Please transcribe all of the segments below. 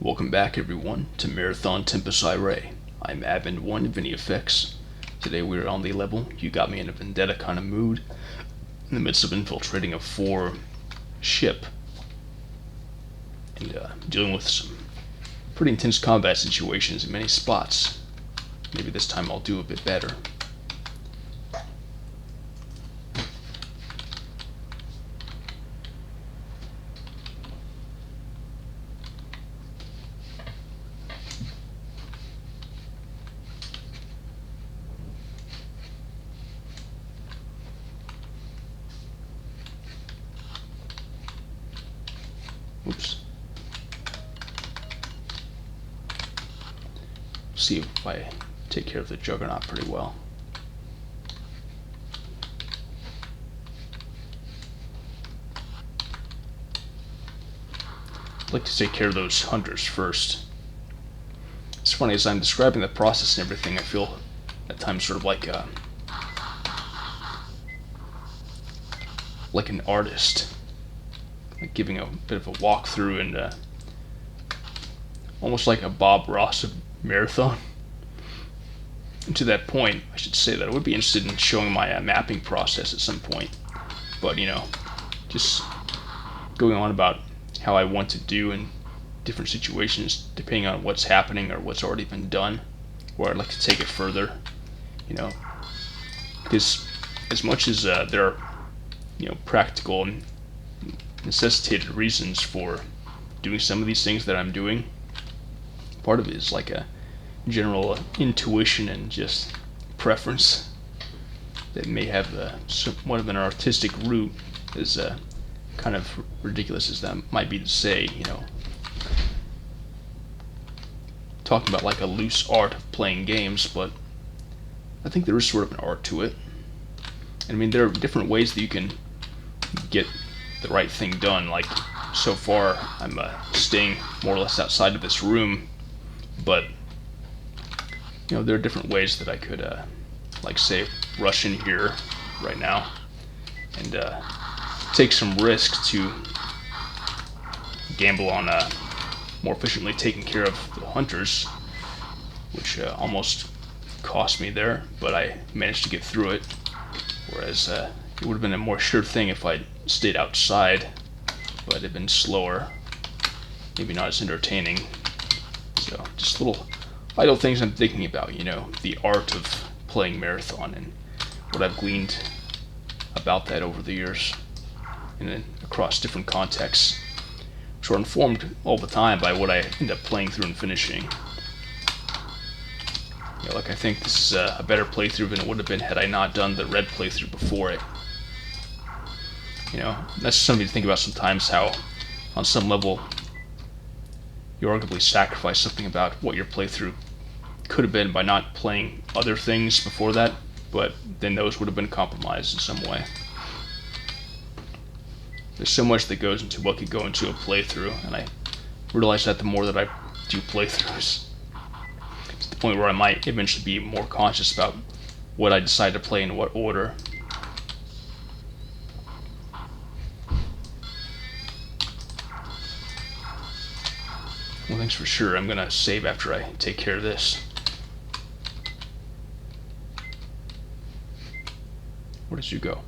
Welcome back everyone to Marathon Tempus Irae. I'm Admin 1 of NEFX. Today we are on the level You Got Me in a Vendetta kind of mood, in the midst of infiltrating a 4 ship and dealing with some pretty intense combat situations in many spots. Maybe this time I'll do a bit better. Oops. See if I take care of the Juggernaut pretty well. I'd like to take care of those hunters first. It's funny, as I'm describing the process and everything, I feel at times sort of like an artist, like giving a bit of a walkthrough and almost like a Bob Ross of Marathon. And to that point, I should say that I would be interested in showing my mapping process at some point, but just going on about how I want to do in different situations depending on what's happening or what's already been done, or I'd like to take it further, because as much as there are practical and necessitated reasons for doing some of these things that I'm doing, part of it is like a general intuition and just preference that may have somewhat of an artistic root, as kind of ridiculous as that might be to say, talking about like a loose art of playing games, but I think there is sort of an art to it. I mean, there are different ways that you can get the right thing done. Like, so far I'm staying more or less outside of this room, but there are different ways that I could like say rush in here right now and take some risk to gamble on more efficiently taking care of the hunters, which almost cost me there, but I managed to get through it, whereas it would have been a more sure thing if I'd stayed outside, but it'd been slower, maybe not as entertaining. So just little idle things I'm thinking about, the art of playing Marathon and what I've gleaned about that over the years and then across different contexts, which are informed all the time by what I end up playing through and finishing. Like, I think this is a better playthrough than it would have been had I not done the red playthrough before it. That's something to think about sometimes, how on some level you arguably sacrifice something about what your playthrough could have been by not playing other things before that, but then those would have been compromised in some way. There's so much that goes into what could go into a playthrough, and I realize that the more that I do playthroughs, to the point where I might eventually be more conscious about what I decide to play in what order. One thing's for sure, I'm gonna save after I take care of this. Where did you go?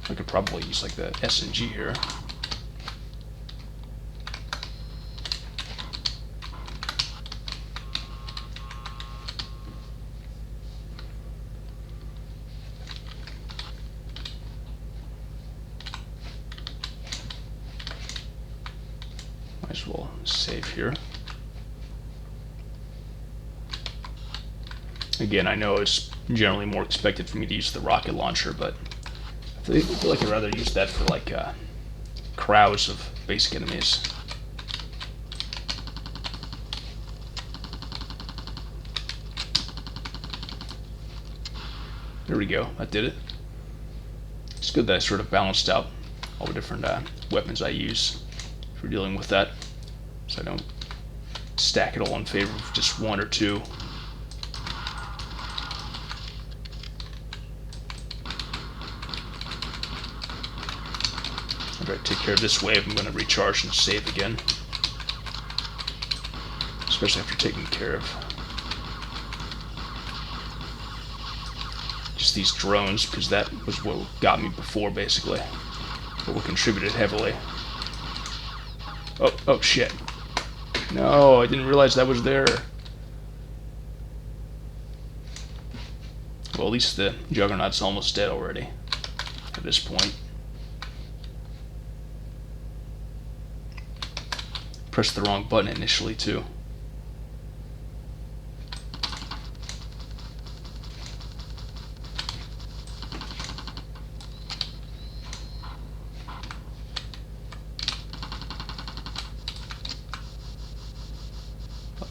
I could probably use like the S&G here. Might as well save here. Again, I know it's generally more expected for me to use the rocket launcher, but I feel like I'd rather use that for like crowds of basic enemies. There we go, that did it. It's good that I sort of balanced out all the different weapons I use for dealing with that, so I don't stack it all in favor of just one or two. after I take care of this wave, I'm going to recharge and save again. Especially after taking care of just these drones, because that was what got me before, basically. What contributed heavily. Oh shit. No, I didn't realize that was there. Well, at least the Juggernaut's almost dead already at this point. Pressed the wrong button initially, too.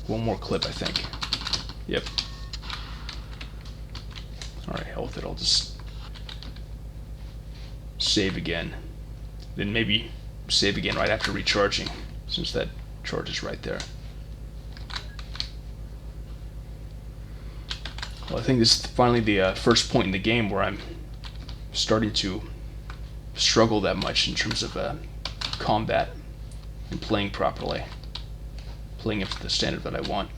One more clip, I think. Yep. Alright, health it. I'll just save again. Then maybe save again right after recharging, since that charge is right there. Well, I think this is finally the first point in the game where I'm starting to struggle that much in terms of combat and playing properly. Playing it to the standard that I want.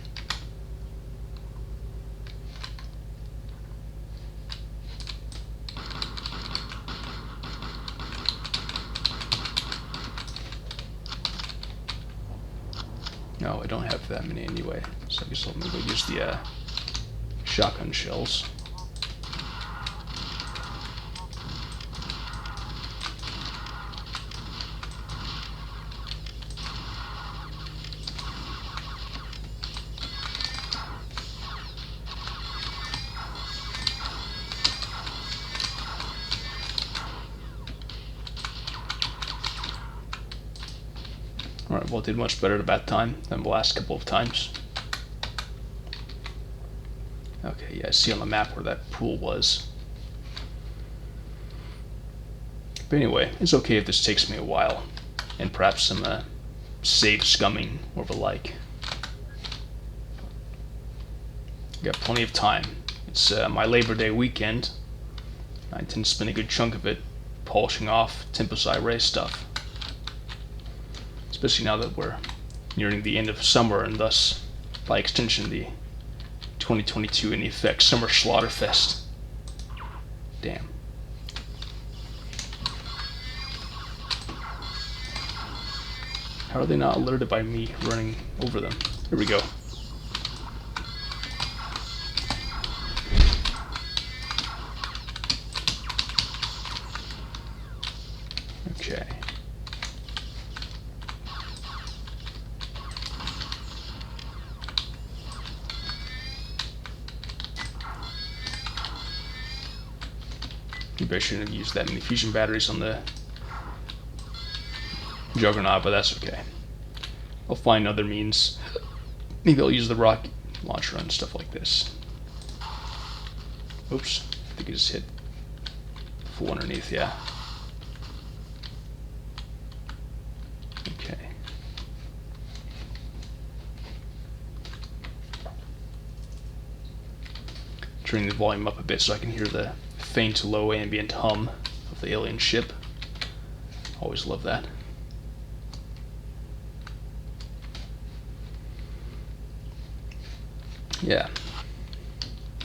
No, I don't have that many anyway, so I guess I'll maybe use the shotgun shells. Alright, well, it did much better at that time than the last couple of times. Okay, yeah, I see on the map where that pool was. But anyway, it's okay if this takes me a while, and perhaps some save scumming or the like. Got plenty of time. It's my Labor Day weekend. I intend to spend a good chunk of it polishing off Tempus Irae stuff. Especially now that we're nearing the end of summer, and thus, by extension, the 2022 NEFX Summer Slaughterfest. Damn. How are they not alerted by me running over them? Here we go. Okay. Maybe I shouldn't have used that many fusion batteries on the Juggernaut, but that's okay. I'll find other means. Maybe I'll use the rocket launcher and stuff like this. Oops, I think I just hit full underneath, yeah. Okay. Turning the volume up a bit so I can hear the faint low ambient hum of the alien ship. Always love that. Yeah.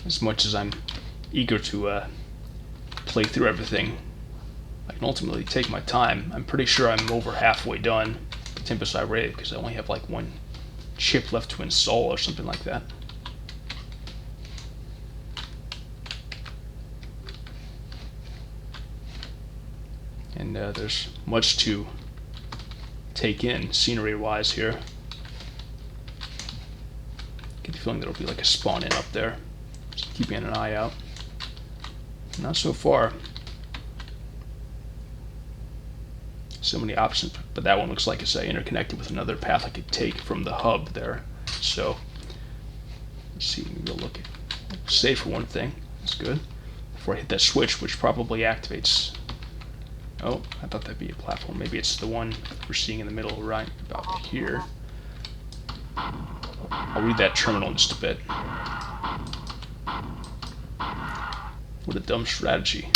As much as I'm eager to play through everything, I can ultimately take my time. I'm pretty sure I'm over halfway done with Tempus Irae because I only have like one chip left to install or something like that. And there's much to take in scenery-wise here. Get the feeling there'll be like a spawn-in up there. Just keeping an eye out. Not so far. So many options, but that one looks like it's interconnected with another path I could take from the hub there. So, let's see, maybe we'll look at save for one thing. That's good. Before I hit that switch, which probably activates. Oh, I thought that'd be a platform. Maybe it's the one we're seeing in the middle right about here. I'll read that terminal in just a bit. What a dumb strategy.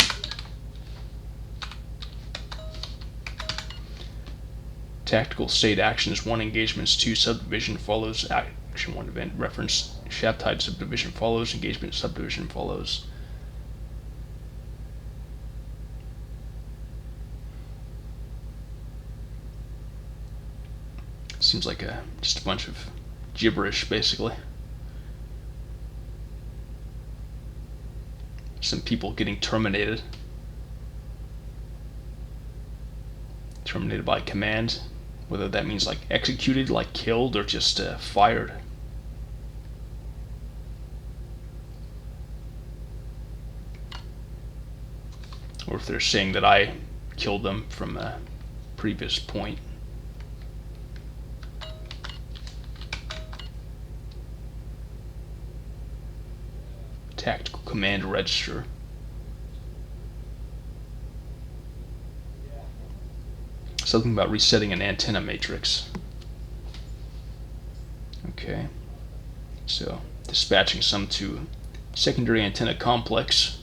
Tactical state actions 1 engagements 2 subdivision follows action 1 event reference shaft type subdivision follows engagement subdivision follows. Seems like just a bunch of gibberish basically. Some people getting terminated. Terminated by command. Whether that means like executed, like killed, or just fired. Or if they're saying that I killed them from a previous point. Tactical command register. Something about resetting an antenna matrix. Okay. So, dispatching some to secondary antenna complex.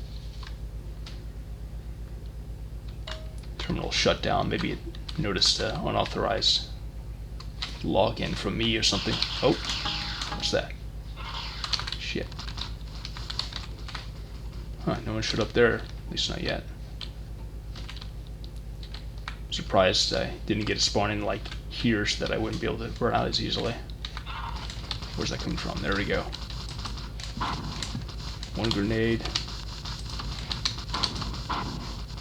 Terminal shutdown. Maybe it noticed unauthorized login from me or something. Oh, what's that? Shit. Huh, no one showed up there, at least not yet. Surprised I didn't get a spawn in like here so that I wouldn't be able to burn out as easily. Where's that coming from? There we go. 1 grenade. I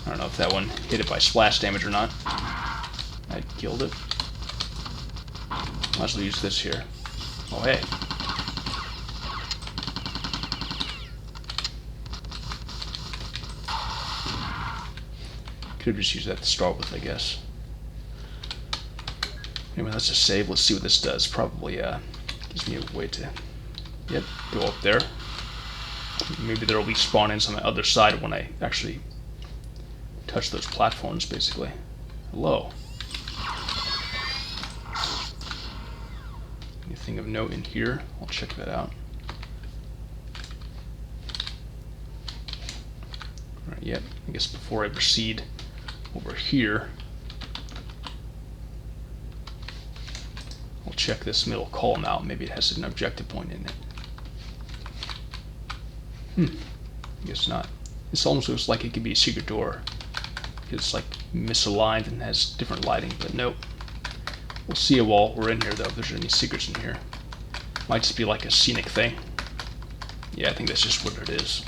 don't know if that one hit it by splash damage or not. I killed it. Might as well use this here. Oh hey. Could have just used that to start with, I guess. Anyway, let's just save. Let's see what this does. Probably gives me a way to, yep, go up there. Maybe there will be spawn-ins on the other side when I actually touch those platforms, basically. Hello. Anything of note in here? I'll check that out. Alright, yep. I guess before I proceed over here, I'll check this middle column out. Maybe it has an objective point in it. I guess not. This almost looks like it could be a secret door. It's like misaligned and has different lighting, but nope. We'll see it while we're in here though, if there's any secrets in here. Might just be like a scenic thing. Yeah, I think that's just what it is.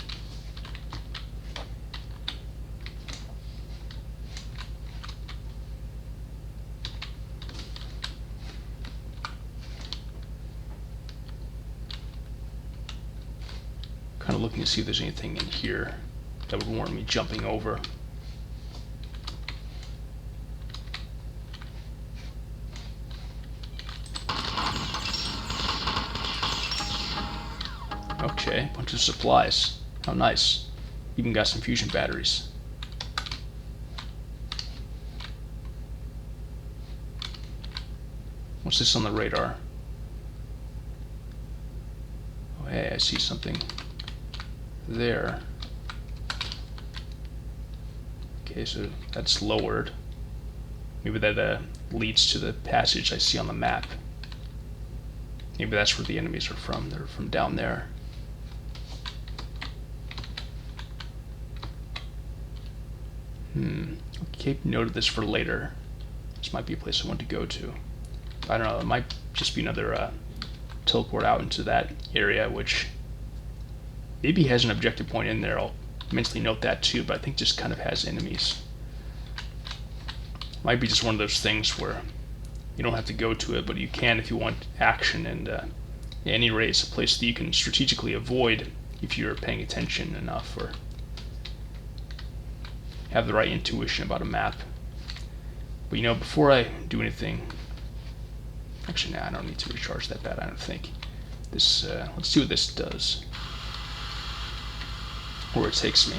Kind of looking to see if there's anything in here that would warrant me jumping over. Okay, bunch of supplies. How nice. Even got some fusion batteries. What's this on the radar? Oh, hey, I see something there. Okay, so that's lowered. Maybe that leads to the passage I see on the map. Maybe that's where the enemies are from. They're from down there. I'll keep note of this for later. This might be a place I want to go to. I don't know, it might just be another teleport out into that area, which maybe has an objective point in there. I'll mentally note that too, but I think just kind of has enemies. Might be just one of those things where you don't have to go to it, but you can if you want action, and NEFX is a place that you can strategically avoid if you're paying attention enough or have the right intuition about a map. But you know, before I do anything, actually, nah, I don't need to recharge that bad, I don't think. This, let's see what this does. Where it takes me.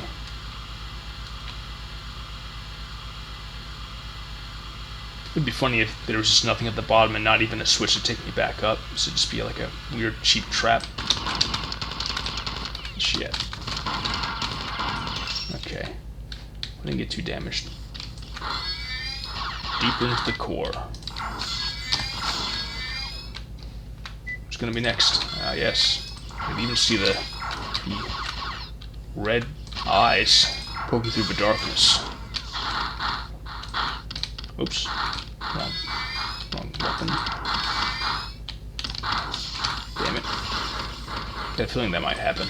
It'd be funny if there was just nothing at the bottom and not even a switch to take me back up. So it'd just be like a weird, cheap trap. Shit. Okay. I didn't get too damaged. Deeper into the core. What's gonna be next? Ah, yes. I can even see the red eyes poking through the darkness. Oops. Wrong weapon. Damn it. Got a feeling that might happen.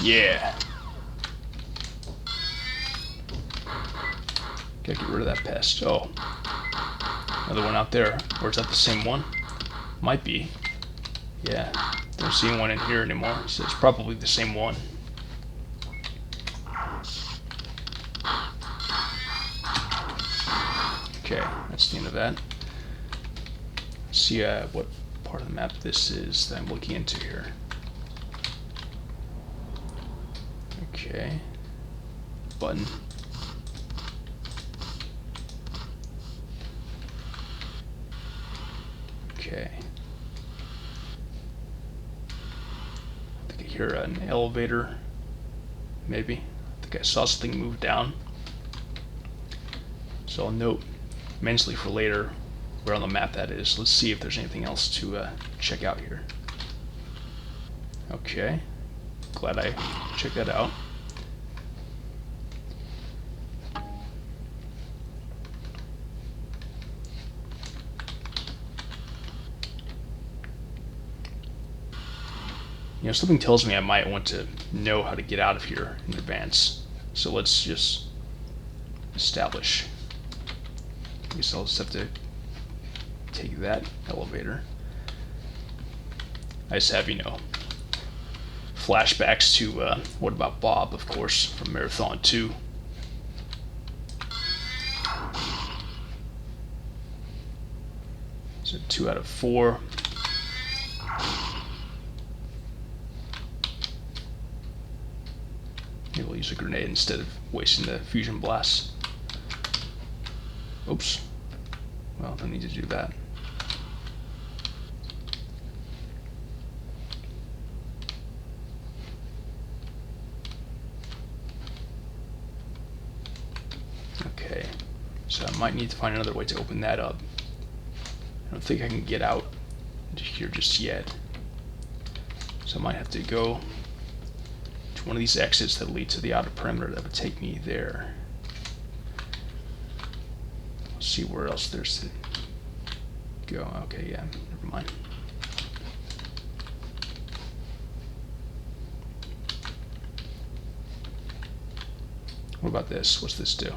Yeah. Gotta get rid of that pest. Oh. Another one out there. Or is that the same one? Might be. Yeah. Don't see one in here anymore. So it's probably the same one. Okay, that's the end of that. Let's see what part of the map this is that I'm looking into here. Okay. Button. Okay. I think I hear an elevator. Maybe. I think I saw something move down. So I'll note mentally for later where on the map that is. Let's see if there's anything else to check out here. Okay. Glad I checked that out. You know, something tells me I might want to know how to get out of here in advance. So let's just establish. I guess I'll just have to take that elevator. I just have, you know, flashbacks to What About Bob, of course, from Marathon 2. So 2 out of 4. Maybe we'll use a grenade instead of wasting the fusion blast. Oops. Well, don't need to do that. Okay. So I might need to find another way to open that up. I don't think I can get out here just yet. So I might have to go to one of these exits that lead to the outer perimeter that would take me there. Let's see where else there's to go. Okay, yeah, never mind. What about this? What's this do?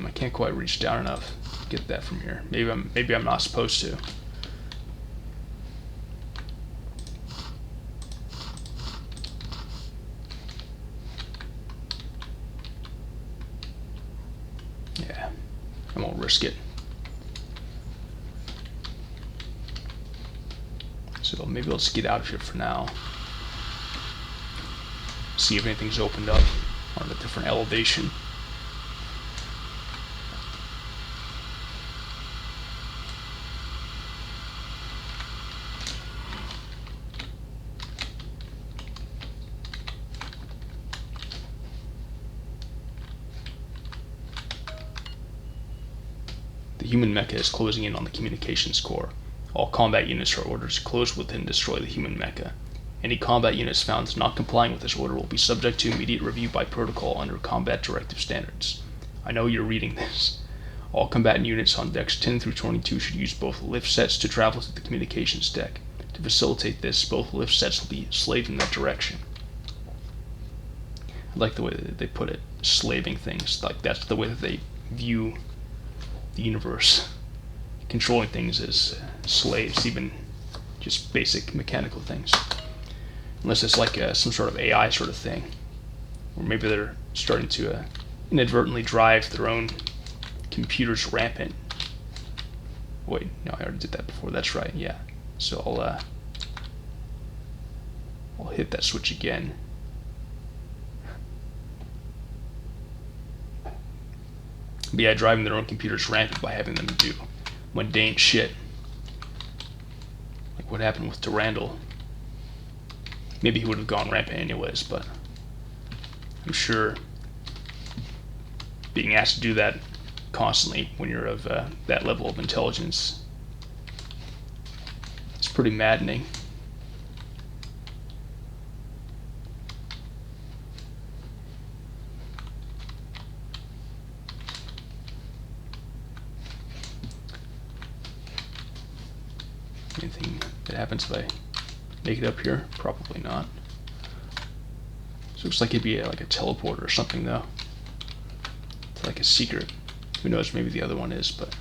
I can't quite reach down enough to get that from here. Maybe I'm not supposed to. Yeah, I won't risk it. So maybe let's get out of here for now. See if anything's opened up on a different elevation. The human mecha is closing in on the communications core. All combat units are ordered to close with and destroy the human mecha. Any combat units found not complying with this order will be subject to immediate review by protocol under combat directive standards. I know you're reading this. All combatant units on decks 10 through 22 should use both lift sets to travel to the communications deck. To facilitate this, both lift sets will be slaved in that direction. I like the way that they put it, slaving things. Like that's the way that they view the universe. Controlling things as slaves, even just basic mechanical things. Unless it's like some sort of AI sort of thing. Or maybe they're starting to inadvertently drive their own computers rampant. Wait, no, I already did that before. That's right, yeah. So I'll hit that switch again. But yeah, driving their own computers rampant by having them do mundane shit. Like what happened with Durandal. Maybe he would have gone rampant anyways, but I'm sure being asked to do that constantly when you're of that level of intelligence is pretty maddening. Anything that happens if I make it up here? Probably not. So it looks like it'd be like a teleporter or something though. It's like a secret. Who knows, maybe the other one is, but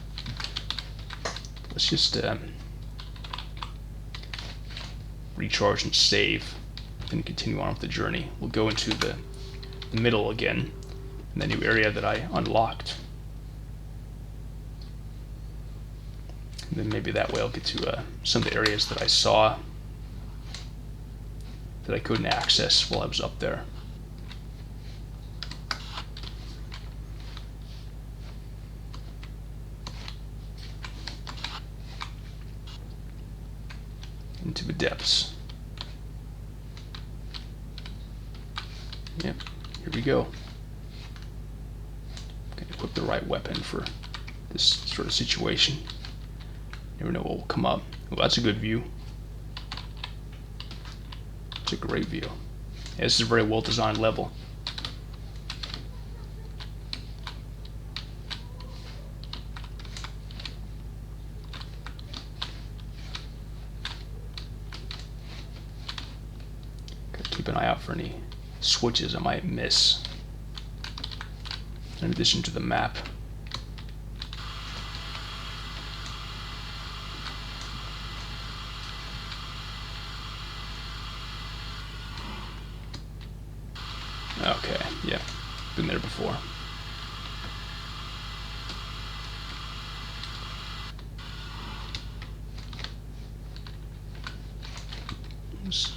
let's just recharge and save and continue on with the journey. We'll go into the middle again in the new area that I unlocked. And then maybe that way I'll get to some of the areas that I saw that I couldn't access while I was up there. Into the depths. Yep, here we go. Gonna equip the right weapon for this sort of situation. Never know what will come up. Well, that's a good view. It's a great view. Yeah, this is a very well designed level. Gotta keep an eye out for any switches I might miss. In addition to the map. Okay, yeah, been there before. Let's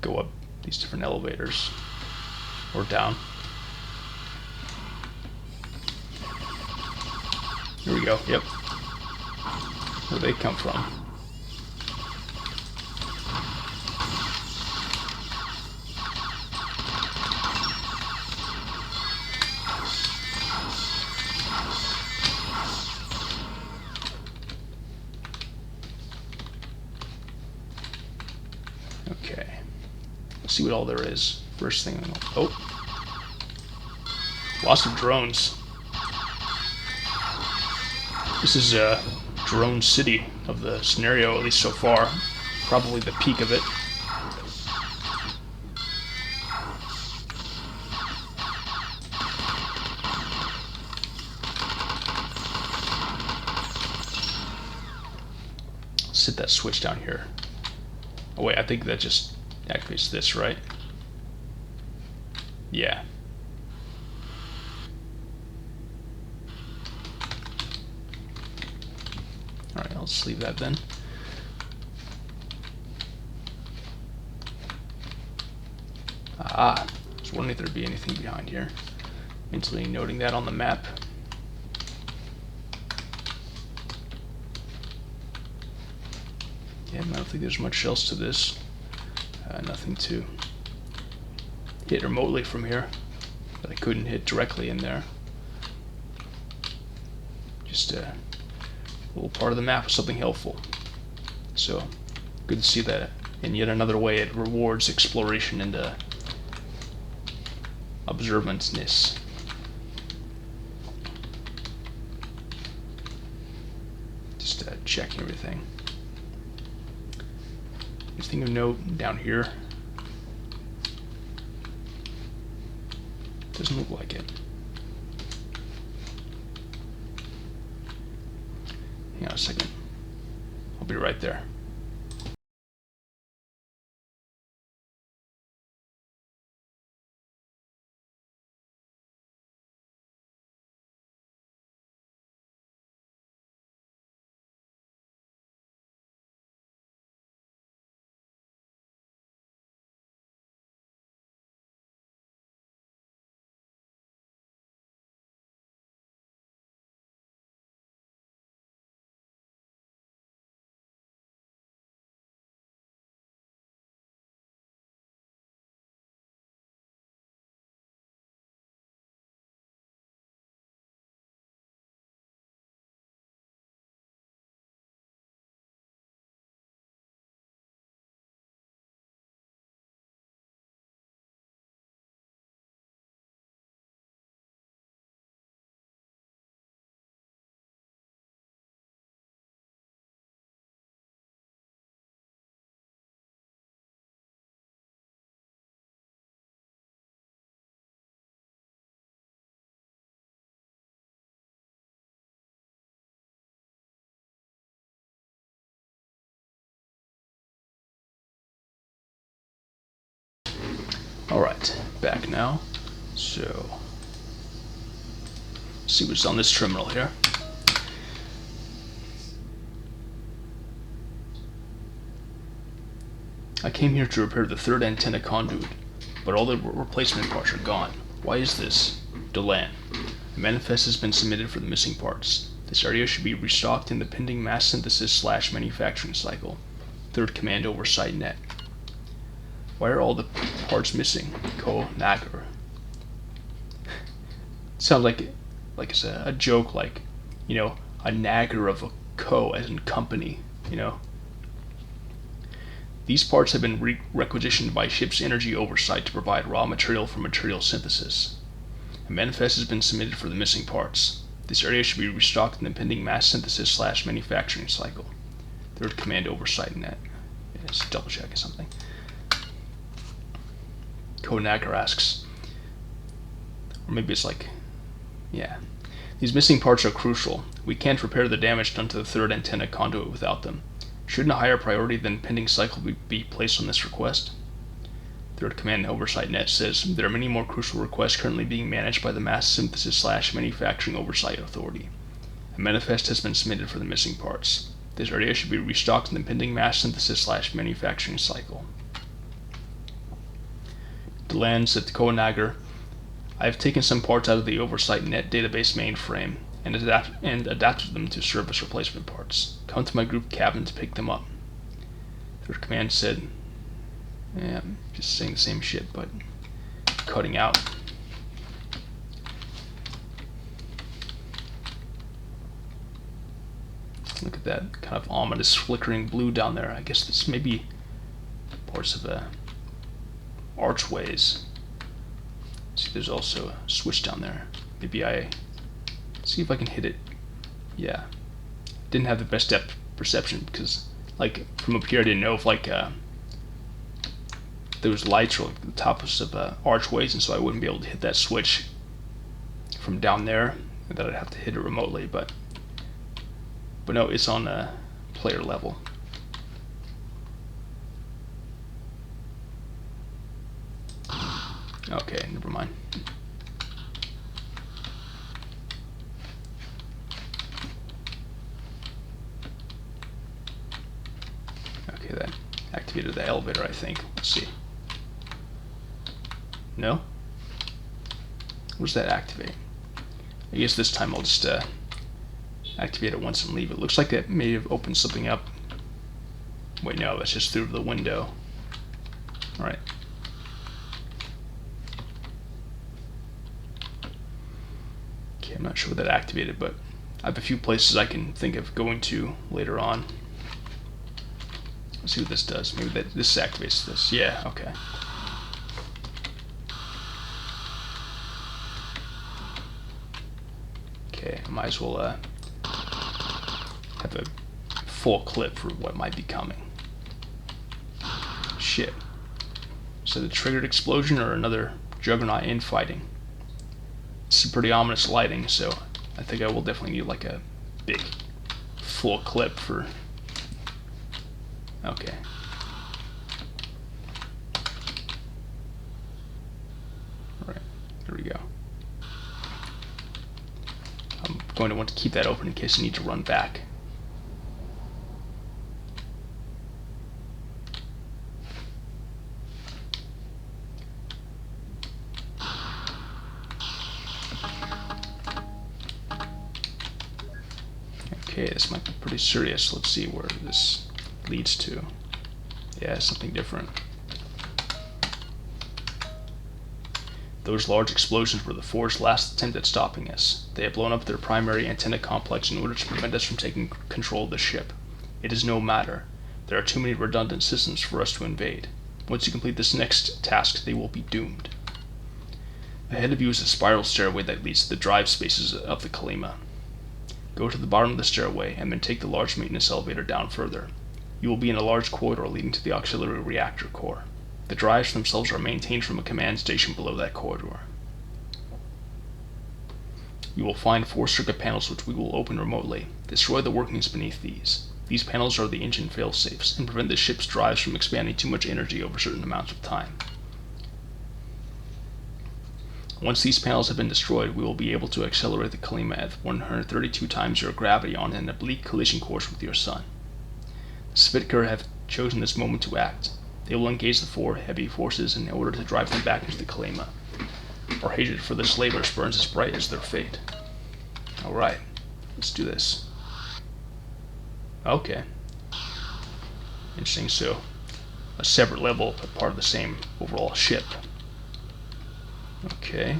go up these different elevators, or down. Here we go, yep. Where they come from. Okay, let's see what all there is. First thing, oh, lots of drones. This is a drone city of the scenario, at least so far. Probably the peak of it. Let's hit that switch down here. Oh wait, I think that just activates this, right? Yeah. Alright, I'll just leave that then. Ah, I was wondering if there'd be anything behind here. Mentally noting that on the map. Yeah, I don't think there's much else to this. Nothing to hit remotely from here that I couldn't hit directly in there. Just a little part of the map with something helpful. So, good to see that in yet another way it rewards exploration and observantness. Just checking everything. Anything of note down here? Doesn't look like it. Hang on a second. I'll be right there. Alright, back now. So, let's see what's on this terminal here. I came here to repair the third antenna conduit, but all the replacement parts are gone. Why is this? Delan. A manifest has been submitted for the missing parts. This area should be restocked in the pending mass synthesis / manufacturing cycle. Third command oversight net. Why are all the parts missing? Ko-Nagar. Sounds like it's a joke, like, you know, a nagger of a co as in company, you know. These parts have been requisitioned by ship's energy oversight to provide raw material for material synthesis. A manifest has been submitted for the missing parts. This area should be restocked in the pending mass synthesis / manufacturing cycle. Third command oversight net. Let's double check something. Ko-Nagar asks, or maybe it's like, yeah. These missing parts are crucial. We can't repair the damage done to the third antenna conduit without them. Shouldn't a higher priority than pending cycle be placed on this request? Third command oversight net says there are many more crucial requests currently being managed by the mass synthesis / manufacturing oversight authority. A manifest has been submitted for the missing parts. This area should be restocked in the pending mass synthesis / manufacturing cycle. Delan said to Ko-Nagar, I have taken some parts out of the oversight net database mainframe and adapted them to service replacement parts. Come to my group cabin to pick them up. Third command said, yeah, I'm just saying the same shit, but cutting out. Look at that kind of ominous flickering blue down there. I guess this may be parts of archways. See, there's also a switch down there. Maybe see if I can hit it. Yeah, didn't have the best depth perception because, like, from up here I didn't know if there was lights or like the tops of archways, and so I wouldn't be able to hit that switch from down there, and that I'd have to hit it remotely. But no, it's on player level. Okay, never mind. Okay, that activated the elevator, I think. Let's see. No? What does that activate? I guess this time I'll just activate it once and leave it. Looks like that may have opened something up. Wait, no, that's just through the window. Alright. Okay, I'm not sure what that activated, but I have a few places I can think of going to later on. Let's see what this does. Maybe this activates this. Yeah, okay. Okay, I might as well have a full clip for what might be coming. Shit. So the triggered explosion or another Juggernaut infighting? Some pretty ominous lighting, so I think I will definitely need like a big full clip for... Okay. Alright, there we go. I'm going to want to keep that open in case I need to run back. Okay, this might be pretty serious. Let's see where this leads to. Yeah, something different. Those large explosions were the Four's last attempt at stopping us. They have blown up their primary antenna complex in order to prevent us from taking control of the ship. It is no matter. There are too many redundant systems for us to invade. Once you complete this next task, they will be doomed. Ahead of you is a spiral stairway that leads to the drive spaces of the Kalima. Go to the bottom of the stairway and then take the large maintenance elevator down further. You will be in a large corridor leading to the auxiliary reactor core. The drives themselves are maintained from a command station below that corridor. You will find 4 circuit panels which we will open remotely. Destroy the workings beneath these. These panels are the engine failsafes and prevent the ship's drives from expanding too much energy over certain amounts of time. Once these panels have been destroyed, we will be able to accelerate the Kalima at 132 times your gravity on an oblique collision course with your sun. The Spitkar have chosen this moment to act. They will engage the 4 heavy forces in order to drive them back into the Kalima. Our hatred for the slavers burns as bright as their fate. Alright, let's do this. Okay. Interesting, so a separate level, but part of the same overall ship. Okay.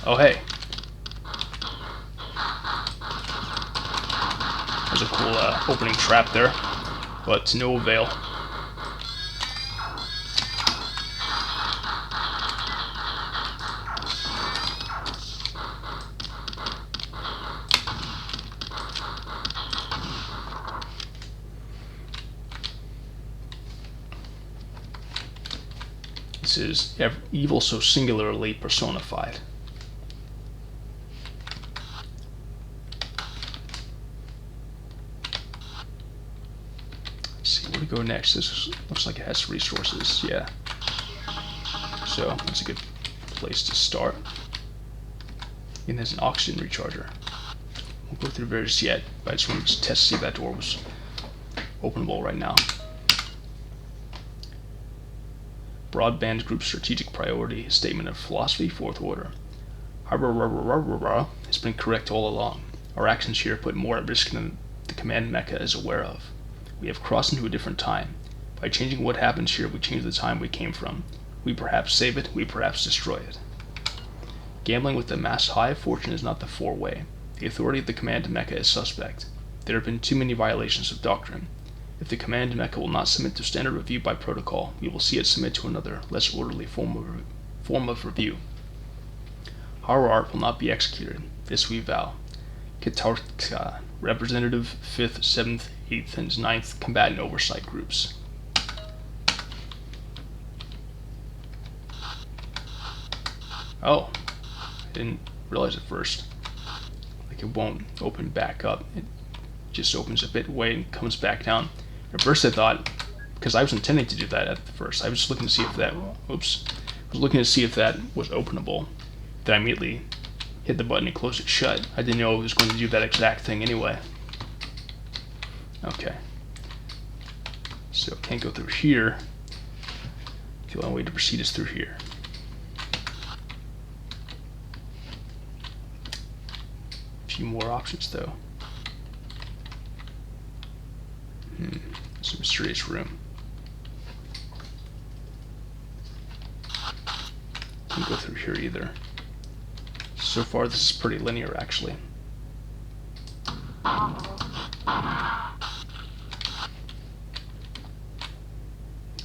Oh, hey. There's a cool opening trap there, but to no avail. This is evil so singularly personified. Let's see, where to go next? This looks like it has resources, yeah. So, that's a good place to start. And there's an oxygen recharger. Won't go through there just yet, but I just wanted to test to see if that door was openable right now. Broadband Group Strategic Priority Statement of Philosophy, 4th Order. Has been correct all along. Our actions here put more at risk than the command mecha is aware of. We have crossed into a different time. By changing what happens here, we change the time we came from. We perhaps save it, we perhaps destroy it. Gambling with the mass high of fortune is not the four-way. The authority of the command mecha is suspect. There have been too many violations of doctrine. If the command mecha will not submit to standard review by protocol, we will see it submit to another, less orderly form of review. Our art will not be executed. This we vow. Katarka, Representative 5th, 7th, 8th, and 9th Combatant Oversight Groups. Oh, I didn't realize at first. Like it won't open back up. It just opens a bit away and comes back down. At first I thought, because I was intending to do that at first, I was looking to see if that, oops, I was looking to see if that was openable. Then I immediately hit the button and closed it shut. I didn't know it was going to do that exact thing anyway. Okay. So can't go through here. The only way to proceed is through here. A few more options though. It's a mysterious room. Can't go through here either. So far this is pretty linear actually.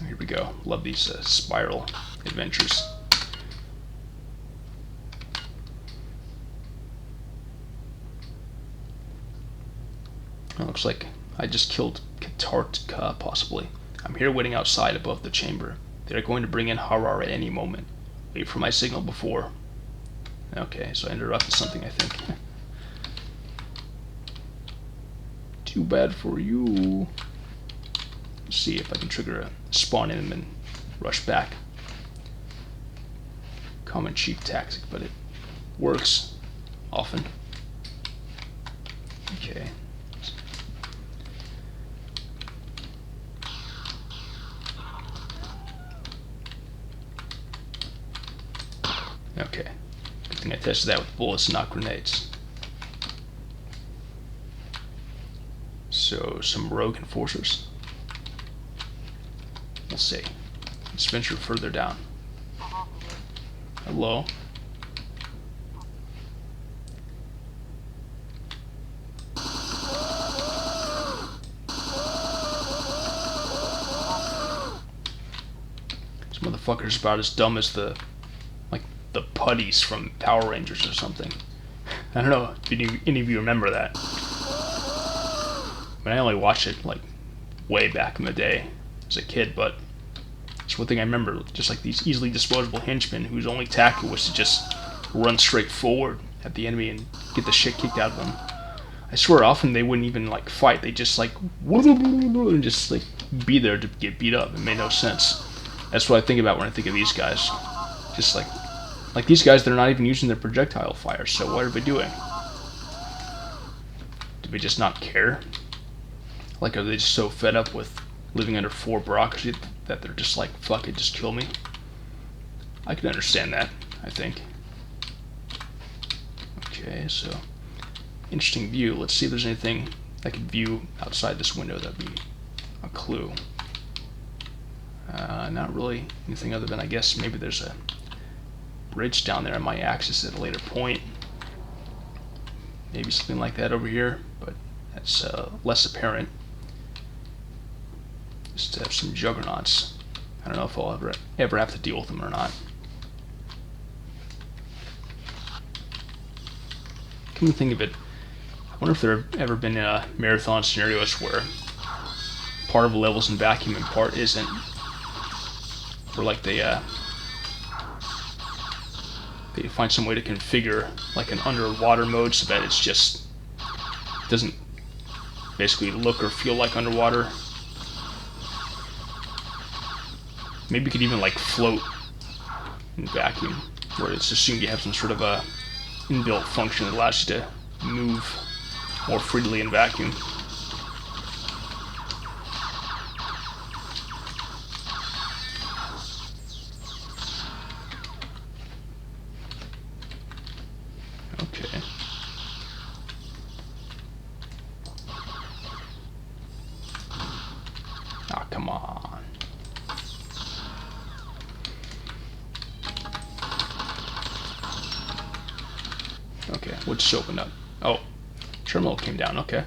Here we go. Love these spiral adventures. It looks like I just killed Katarka, possibly. I'm here waiting outside above the chamber. They are going to bring in Harar at any moment. Wait for my signal before. Okay, so I interrupted something, I think. Too bad for you. Let's see if I can trigger a spawn in and then rush back. Common cheap tactic, but it works often. Okay. Okay. Good thing I tested that with bullets, not grenades. So, some rogue enforcers. We'll see. Let's venture further down. Hello. This motherfucker's about as dumb as the putties from Power Rangers or something. I don't know if any of you remember that. I mean, I only watched it like way back in the day as a kid, but it's one thing I remember, just like these easily disposable henchmen whose only tactic was to just run straight forward at the enemy and get the shit kicked out of them. I swear often they wouldn't even like fight, they just like and just like be there to get beat up. It made no sense. That's what I think about when I think of these guys. Just like Like these guys, they're not even using their projectile fire, so what are they doing? Do they just not care? Like, are they just so fed up with living under 4 bureaucracy that they're just like, fuck it, just kill me? I can understand that, I think. Okay, so interesting view. Let's see if there's anything I could view outside this window that'd be a clue. Not really anything other than, I guess, maybe there's a bridge down there I might access at a later point. Maybe something like that over here, but that's less apparent. Just have some juggernauts. I don't know if I'll ever have to deal with them or not. Come to think of it, I wonder if there have ever been marathon scenarios where part of a level's in vacuum and part isn't. Or like they find some way to configure like an underwater mode so that it's just doesn't basically look or feel like underwater. Maybe you could even like float in vacuum, where it's assumed you have some sort of a inbuilt function that allows you to move more freely in vacuum. Okay. Ah, come on. Okay, what just opened up? Oh, terminal came down, okay.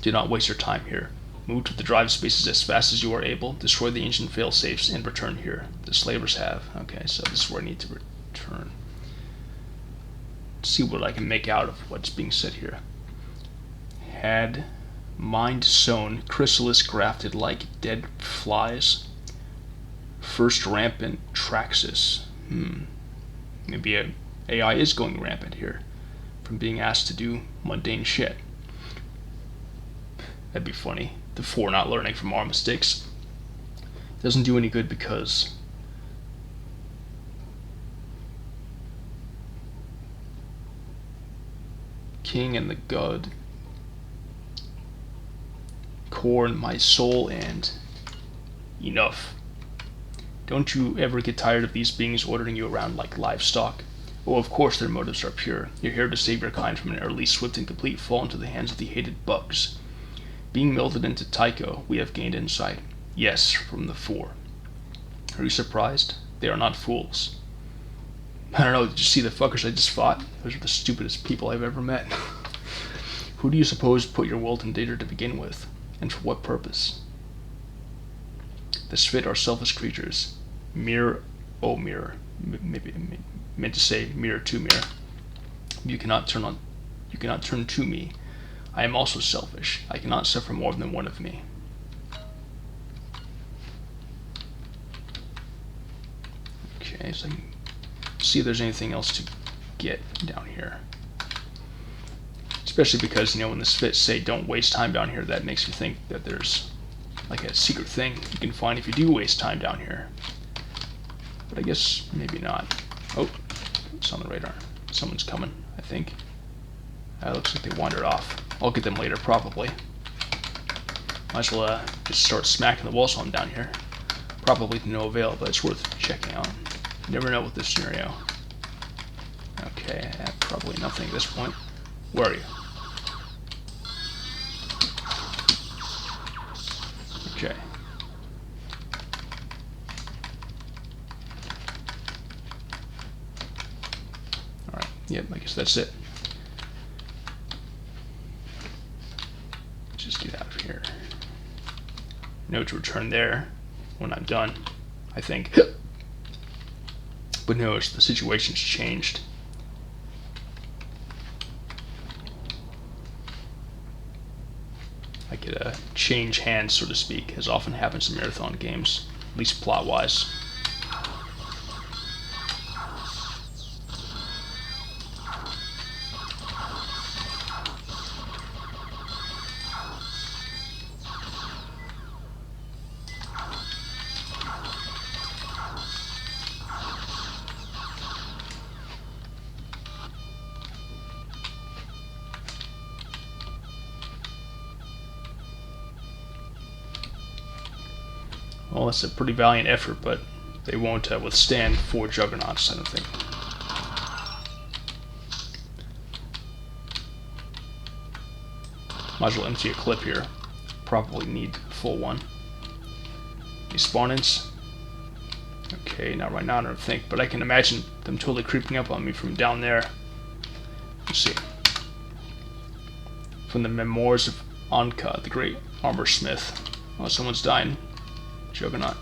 Do not waste your time here. Move to the drive spaces as fast as you are able, destroy the engine fail-safes, and return here. The slavers have. Okay, so this is where I need to return. Let's see what I can make out of what's being said here. Had mind sown, chrysalis grafted like dead flies. First rampant Traxxas. Maybe AI is going rampant here from being asked to do mundane shit. That'd be funny. The 4 not learning from our mistakes. Doesn't do any good because King and the God, Corn, my soul, and enough. Don't you ever get tired of these beings ordering you around like livestock? Oh, of course their motives are pure. You're here to save your kind from an early, swift, and complete fall into the hands of the hated bugs. Being melted into Tycho, we have gained insight. Yes, from the 4. Are you surprised? They are not fools. I don't know, did you see the fuckers I just fought? Those are the stupidest people I've ever met. Who do you suppose put your world in danger to begin with? And for what purpose? The Svit are selfish creatures. Mirror, oh mirror. Maybe meant to say mirror to mirror. You cannot turn to me. I am also selfish. I cannot suffer more than one of me. Okay, so I can see if there's anything else to get down here. Especially because, you know, when the Svits say don't waste time down here, that makes me think that there's like a secret thing you can find if you do waste time down here. But I guess maybe not. Oh, it's on the radar. Someone's coming, I think. Looks like they wandered off. I'll get them later, probably. Might as well just start smacking the walls while I'm down here. Probably to no avail, but it's worth checking out. You never know with this scenario. Okay, probably nothing at this point. Where are you? Okay. Alright, yep, I guess that's it. Just get out of here. Note to return there when I'm done, I think. But notice the situation's changed. I could change hands, so to speak, as often happens in marathon games, at least plot-wise. Well, that's a pretty valiant effort, but they won't withstand 4 juggernauts, I don't think. Might as well empty a clip here. Probably need a full one. These spawn-ins. Okay, not right now, I don't think, but I can imagine them totally creeping up on me from down there. Let's see. From the Memoirs of Anka, the great armor smith. Oh, someone's dying. Juggernaut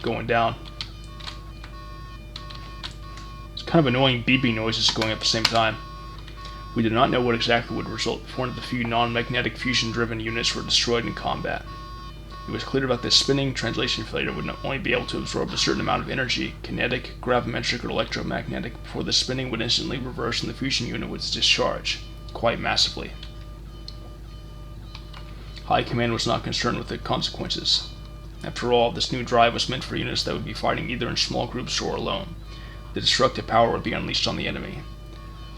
going down. It's kind of annoying beeping noises going at the same time. We did not know what exactly would result if one of the few non-magnetic fusion-driven units were destroyed in combat. It was clear that this spinning translation failure would not only be able to absorb a certain amount of energy, kinetic, gravimetric, or electromagnetic, before the spinning would instantly reverse and the fusion unit would discharge, quite massively. High Command was not concerned with the consequences. After all, this new drive was meant for units that would be fighting either in small groups or alone. The destructive power would be unleashed on the enemy.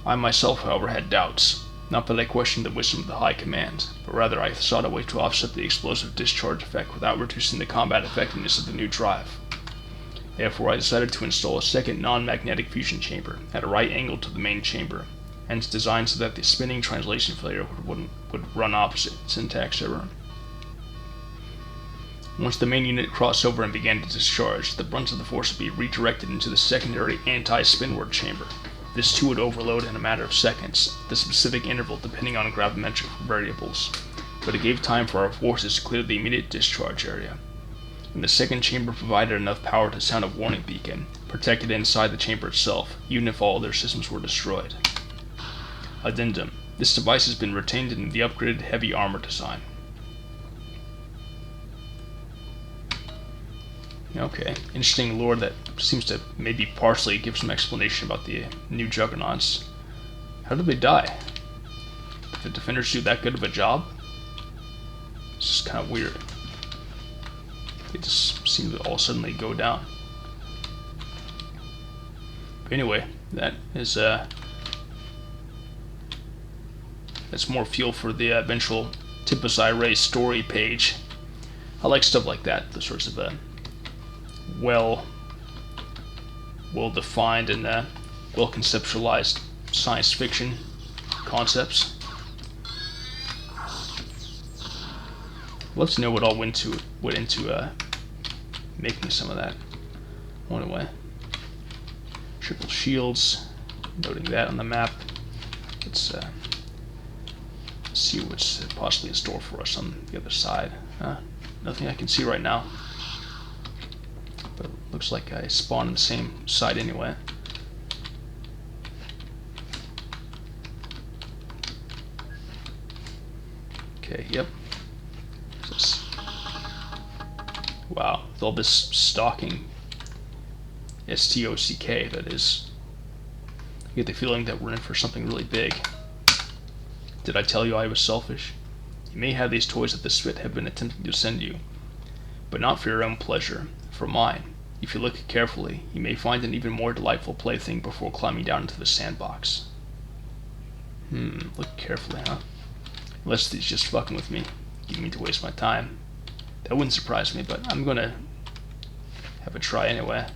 I myself, however, had doubts. Not that I questioned the wisdom of the High Command, but rather I sought a way to offset the explosive discharge effect without reducing the combat effectiveness of the new drive. Therefore, I decided to install a second non-magnetic fusion chamber at a right angle to the main chamber, hence designed so that the spinning translation failure would run opposite. Syntax error. Once the main unit crossed over and began to discharge, the brunt of the force would be redirected into the secondary anti-spinward chamber. This too would overload in a matter of seconds, the specific interval depending on gravimetric variables, but it gave time for our forces to clear the immediate discharge area. When the second chamber provided enough power to sound a warning beacon, protected inside the chamber itself, even if all their systems were destroyed. Addendum. This device has been retained in the upgraded heavy armor design. Okay, interesting lore that seems to maybe partially give some explanation about the new Juggernauts. How did they die? Did the defenders do that good of a job? It's just kind of weird. They just seem to all suddenly go down. But anyway, that is that's more fuel for the eventual Tempus Irae story page. I like stuff like that, the sorts of well defined and well conceptualized science fiction concepts. I'd love to know what all went into making some of that. Anyway, triple shields, noting that on the map. Let's see what's possibly in store for us on the other side. Nothing I can see right now. But it looks like I spawned on the same side anyway. Okay, yep. Wow, with all this stalking, S-T-O-C-K, that is. I get the feeling that we're in for something really big. Did I tell you I was selfish? You may have these toys that the Spit have been attempting to send you, but not for your own pleasure. For mine. If you look carefully, you may find an even more delightful plaything before climbing down into the sandbox. Look carefully, huh? Unless he's just fucking with me, getting me to waste my time. That wouldn't surprise me, but I'm gonna have a try anyway.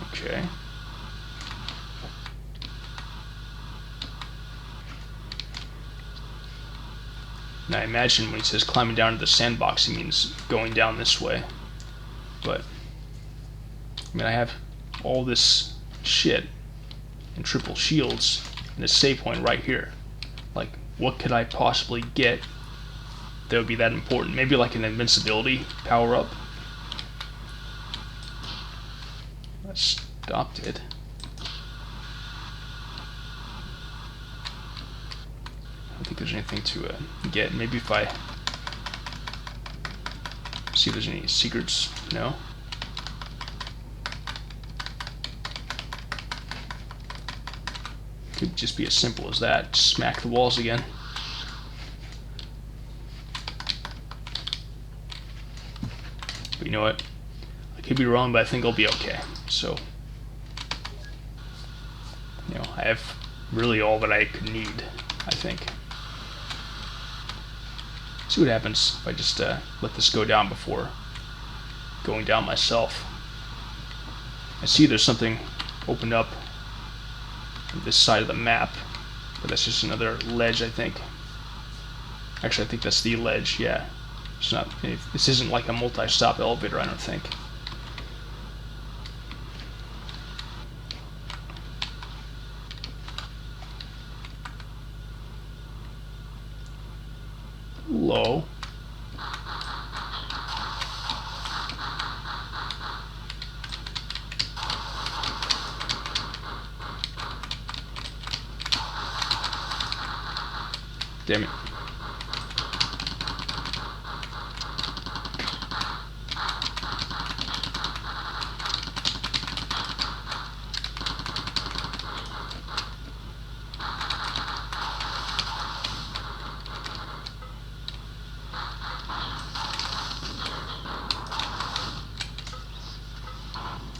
Okay. And I imagine when he says climbing down to the sandbox, he means going down this way. But, I mean, I have all this shit and triple shields and a save point right here. Like, what could I possibly get that would be that important? Maybe like an invincibility power-up. That stopped it. I don't think there's anything to get. Maybe if I see if there's any secrets. No. Could just be as simple as that. Smack the walls again. But you know what? I could be wrong, but I think I'll be okay. So, you know, I have really all that I could need, I think. See what happens if I just let this go down before going down myself. I see there's something opened up on this side of the map, but that's just another ledge, I think. Actually, I think that's the ledge, yeah. It's not. This isn't like a multi-stop elevator, I don't think. Low. Damn it.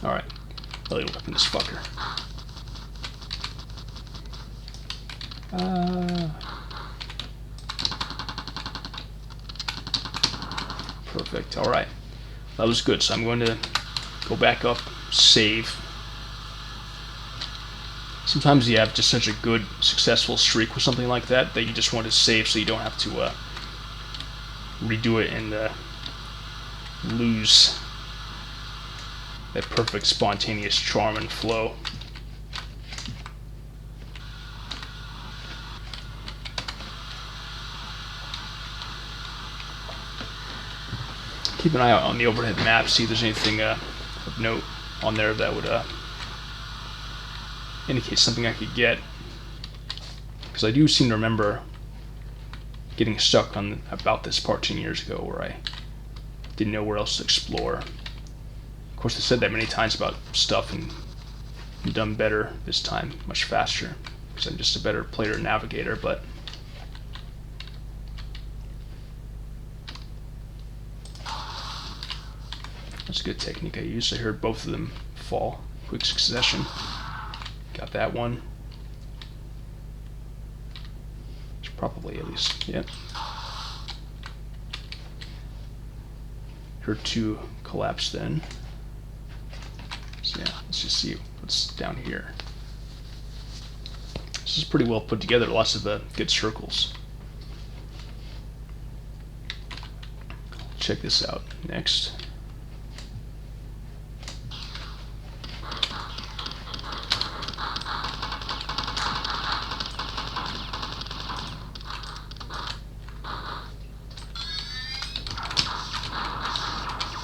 Alright, let me open this fucker. Perfect, alright. That was good, so I'm going to go back up, save. Sometimes you have just such a good, successful streak with something like that that you just want to save so you don't have to redo it and lose that perfect spontaneous charm and flow. Keep an eye out on the overhead map, see if there's anything of note on there that would indicate something I could get. Because I do seem to remember getting stuck on about this part 10 years ago where I didn't know where else to explore. Of course, I said that many times about stuff and done better this time, much faster, because I'm just a better player and navigator, but that's a good technique I used. I heard both of them fall, quick succession. Got that one. It's probably at least, yep. Heard two collapse then. So yeah, let's just see what's down here. This is pretty well put together, lots of good circles. Check this out next.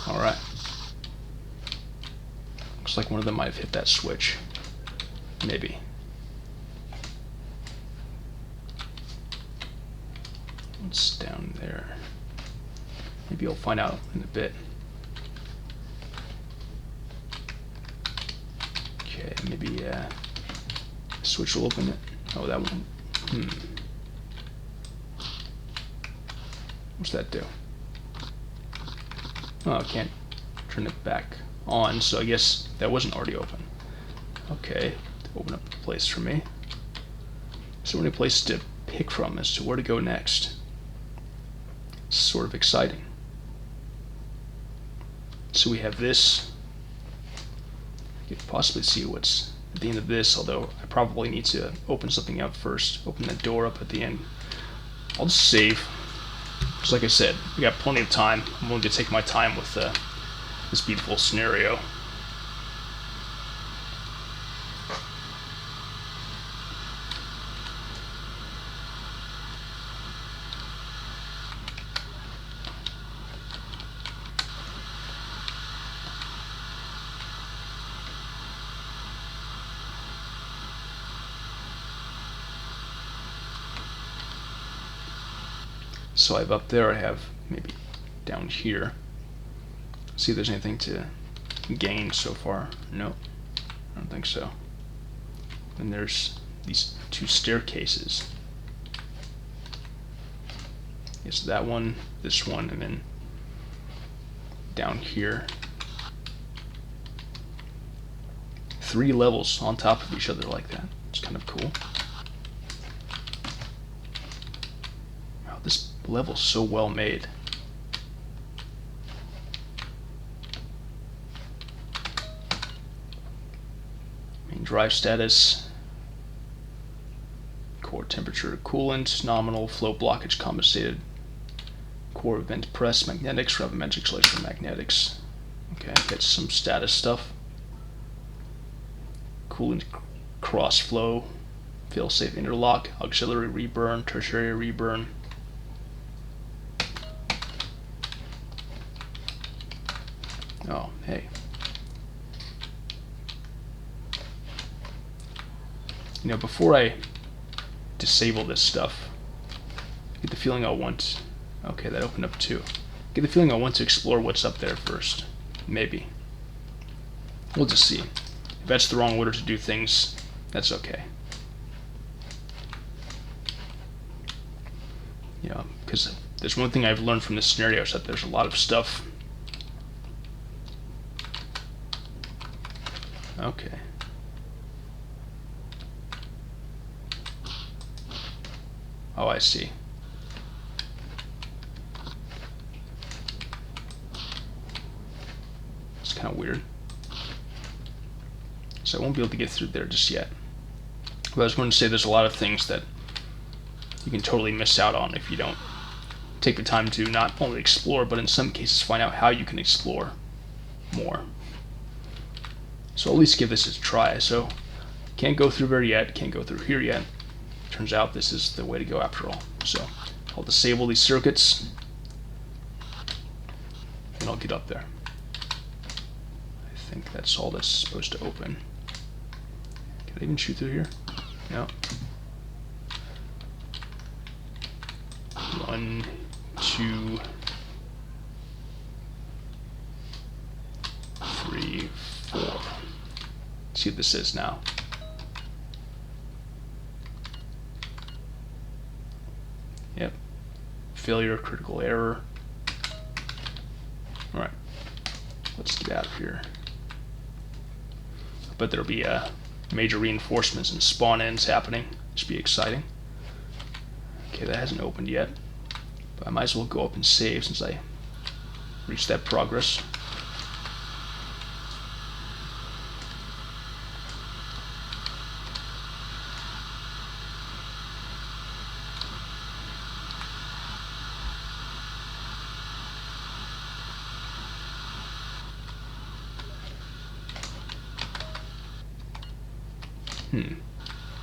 Alright. Looks like one of them might have hit that switch. Maybe. What's down there? Maybe I'll find out in a bit. Okay, maybe the switch will open it. Oh, that one. What's that do? Oh, I can't turn it back on, so I guess that wasn't already open. Okay, open up the place for me. So many places to pick from as to where to go next. It's sort of exciting. So we have this. You could possibly see what's at the end of this, although I probably need to open something up first. Open the door up at the end. I'll just save. Because like I said, we got plenty of time. I'm willing to take my time with this beautiful scenario. So I have up there, I have maybe down here. See if there's anything to gain so far. No, I don't think so. Then there's these two staircases. Yes, that one, this one, and then down here. 3 levels on top of each other like that. It's kind of cool. Wow, this The level's so well made. Main drive status, core temperature coolant, nominal flow blockage compensated, core event press magnetics, gravimetrics, electromagnetics. Okay, get some status stuff. Coolant cross flow, failsafe interlock, auxiliary reburn, tertiary reburn. Oh, hey. You know, before I disable this stuff, I get the feeling I want. Okay, that opened up too. Get the feeling I want to explore what's up there first. Maybe. We'll just see. If that's the wrong order to do things, that's okay. Yeah, because there's one thing I've learned from this scenario is that there's a lot of stuff. Okay. Oh, I see. It's kind of weird. So I won't be able to get through there just yet. But I was going to say there's a lot of things that you can totally miss out on if you don't take the time to not only explore, but in some cases find out how you can explore more. So I'll at least give this a try. So can't go through there yet, can't go through here yet. Turns out this is the way to go after all. So I'll disable these circuits and I'll get up there. I think that's all that's supposed to open. Can I even shoot through here? No. 1, 2, 3, 4. Let's see what this is now. Yep. Failure, critical error. Alright. Let's get out of here. I bet there'll be major reinforcements and spawn ends happening. Should be exciting. Okay, that hasn't opened yet. But I might as well go up and save since I reached that progress.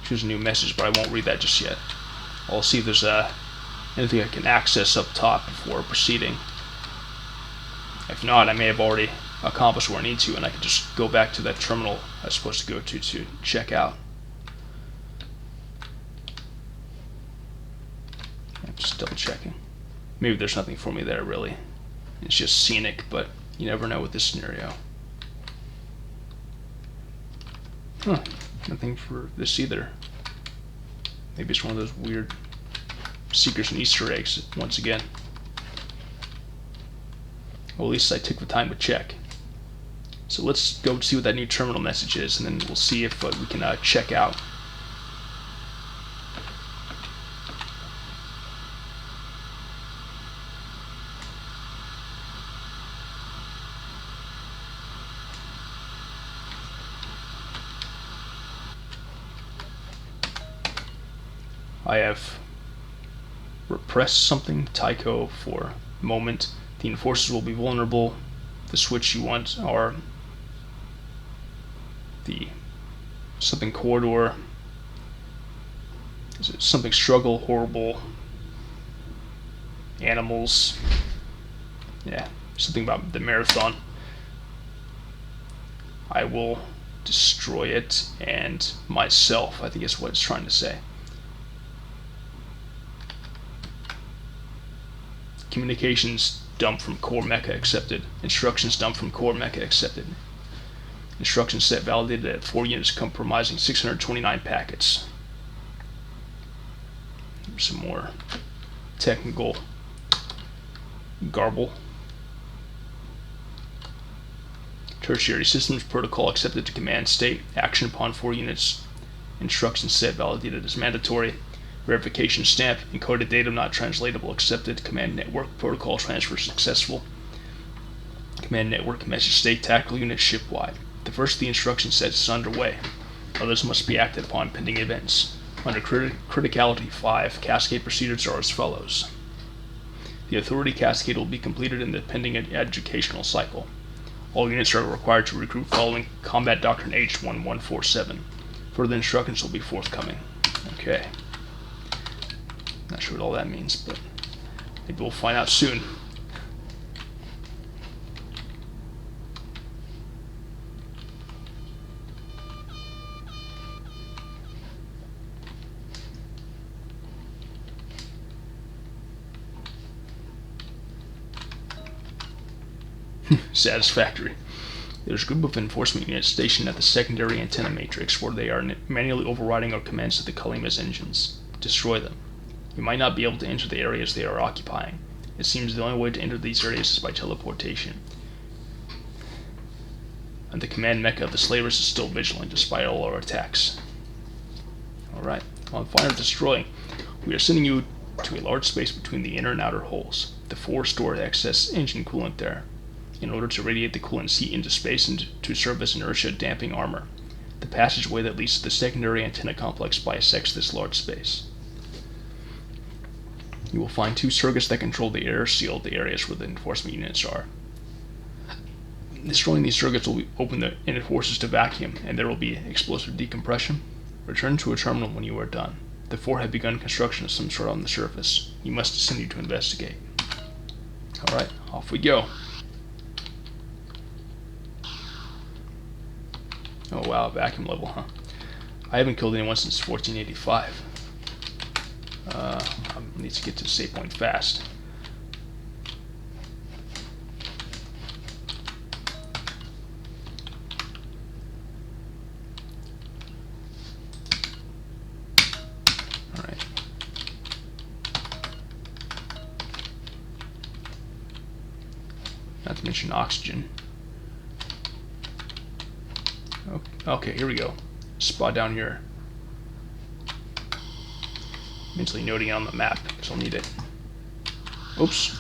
Choose a new message, but I won't read that just yet. I'll see if there's anything I can access up top before proceeding. If not, I may have already accomplished where I need to, and I can just go back to that terminal I was supposed to go to check out. I'm just double checking. Maybe there's nothing for me there, really. It's just scenic, but you never know with this scenario. Huh. Nothing for this either. Maybe it's one of those weird secrets and Easter eggs once again. Well, at least I took the time to check. So let's go see what that new terminal message is, and then we'll see if we can check out. I have repressed something, Tycho, for a moment. The enforcers will be vulnerable. The switch you want are the something corridor. Is it something struggle, horrible, animals? Yeah, something about the marathon. I will destroy it and myself, I think is what it's trying to say. Communications dump from core mecha accepted. Instructions dump from core mecha accepted. Instruction set validated at 4 units comprising 629 packets. Some more technical garble. Tertiary systems protocol accepted to command state. Action upon 4 units. Instruction set validated as mandatory. Verification stamp. Encoded data not translatable. Accepted. Command network protocol transfer successful. Command network message state tactical unit shipwide. The first of the instruction sets is underway. Others must be acted upon pending events. Under criticality 5, cascade procedures are as follows. The authority cascade will be completed in the pending educational cycle. All units are required to recruit following Combat Doctrine H1147. Further instructions will be forthcoming. Okay. Not sure what all that means, but maybe we'll find out soon. Satisfactory. There's a group of enforcement units stationed at the secondary antenna matrix where they are manually overriding our commands to the Kalima's engines. Destroy them. You might not be able to enter the areas they are occupying. It seems the only way to enter these areas is by teleportation. And the command mecha of the slavers is still vigilant despite all our attacks. Alright, on fire destroying. We are sending you to a large space between the inner and outer holes. The 4 store excess engine coolant there, in order to radiate the coolant's heat into space and to serve as inertia damping armor. The passageway that leads to the secondary antenna complex bisects this large space. You will find 2 circuits that control the air seal the areas where the enforcement units are. Destroying these circuits will open the inner forces to vacuum, and there will be explosive decompression. Return to a terminal when you are done. The 4 have begun construction of some sort on the surface. You must continue to investigate. Alright, off we go. Oh wow, vacuum level, huh? I haven't killed anyone since 1485. I need to get to the save point fast. Alright. Not to mention oxygen. Okay, here we go. Spot down here. Mentally noting it on the map, because I'll need it. Oops.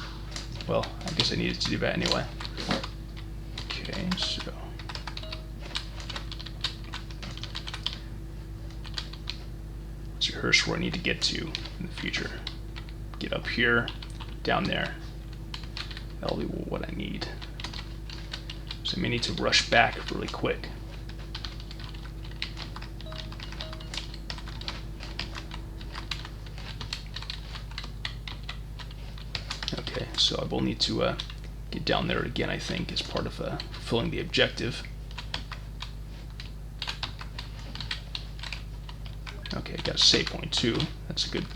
Well, I guess I needed to do that anyway. Okay, so... let's rehearse where I need to get to in the future. Get up here, down there. That'll be what I need. So I may need to rush back really quick. Okay, so I will need to get down there again, I think, as part of fulfilling the objective. Okay, got a save point too. That's a good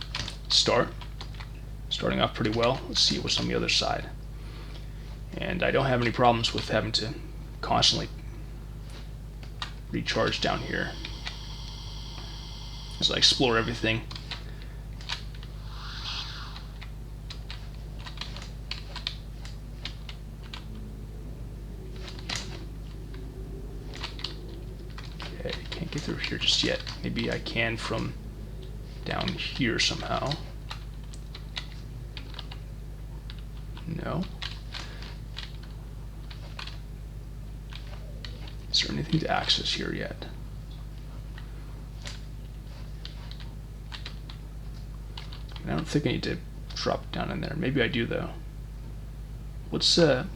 start. Starting off pretty well. Let's see what's on the other side. And I don't have any problems with having to constantly recharge down here as I explore everything. Okay, can't get through here just yet. Maybe I can from down here somehow. No. Is there anything to access here yet? I don't think I need to drop down in there. Maybe I do though. What's some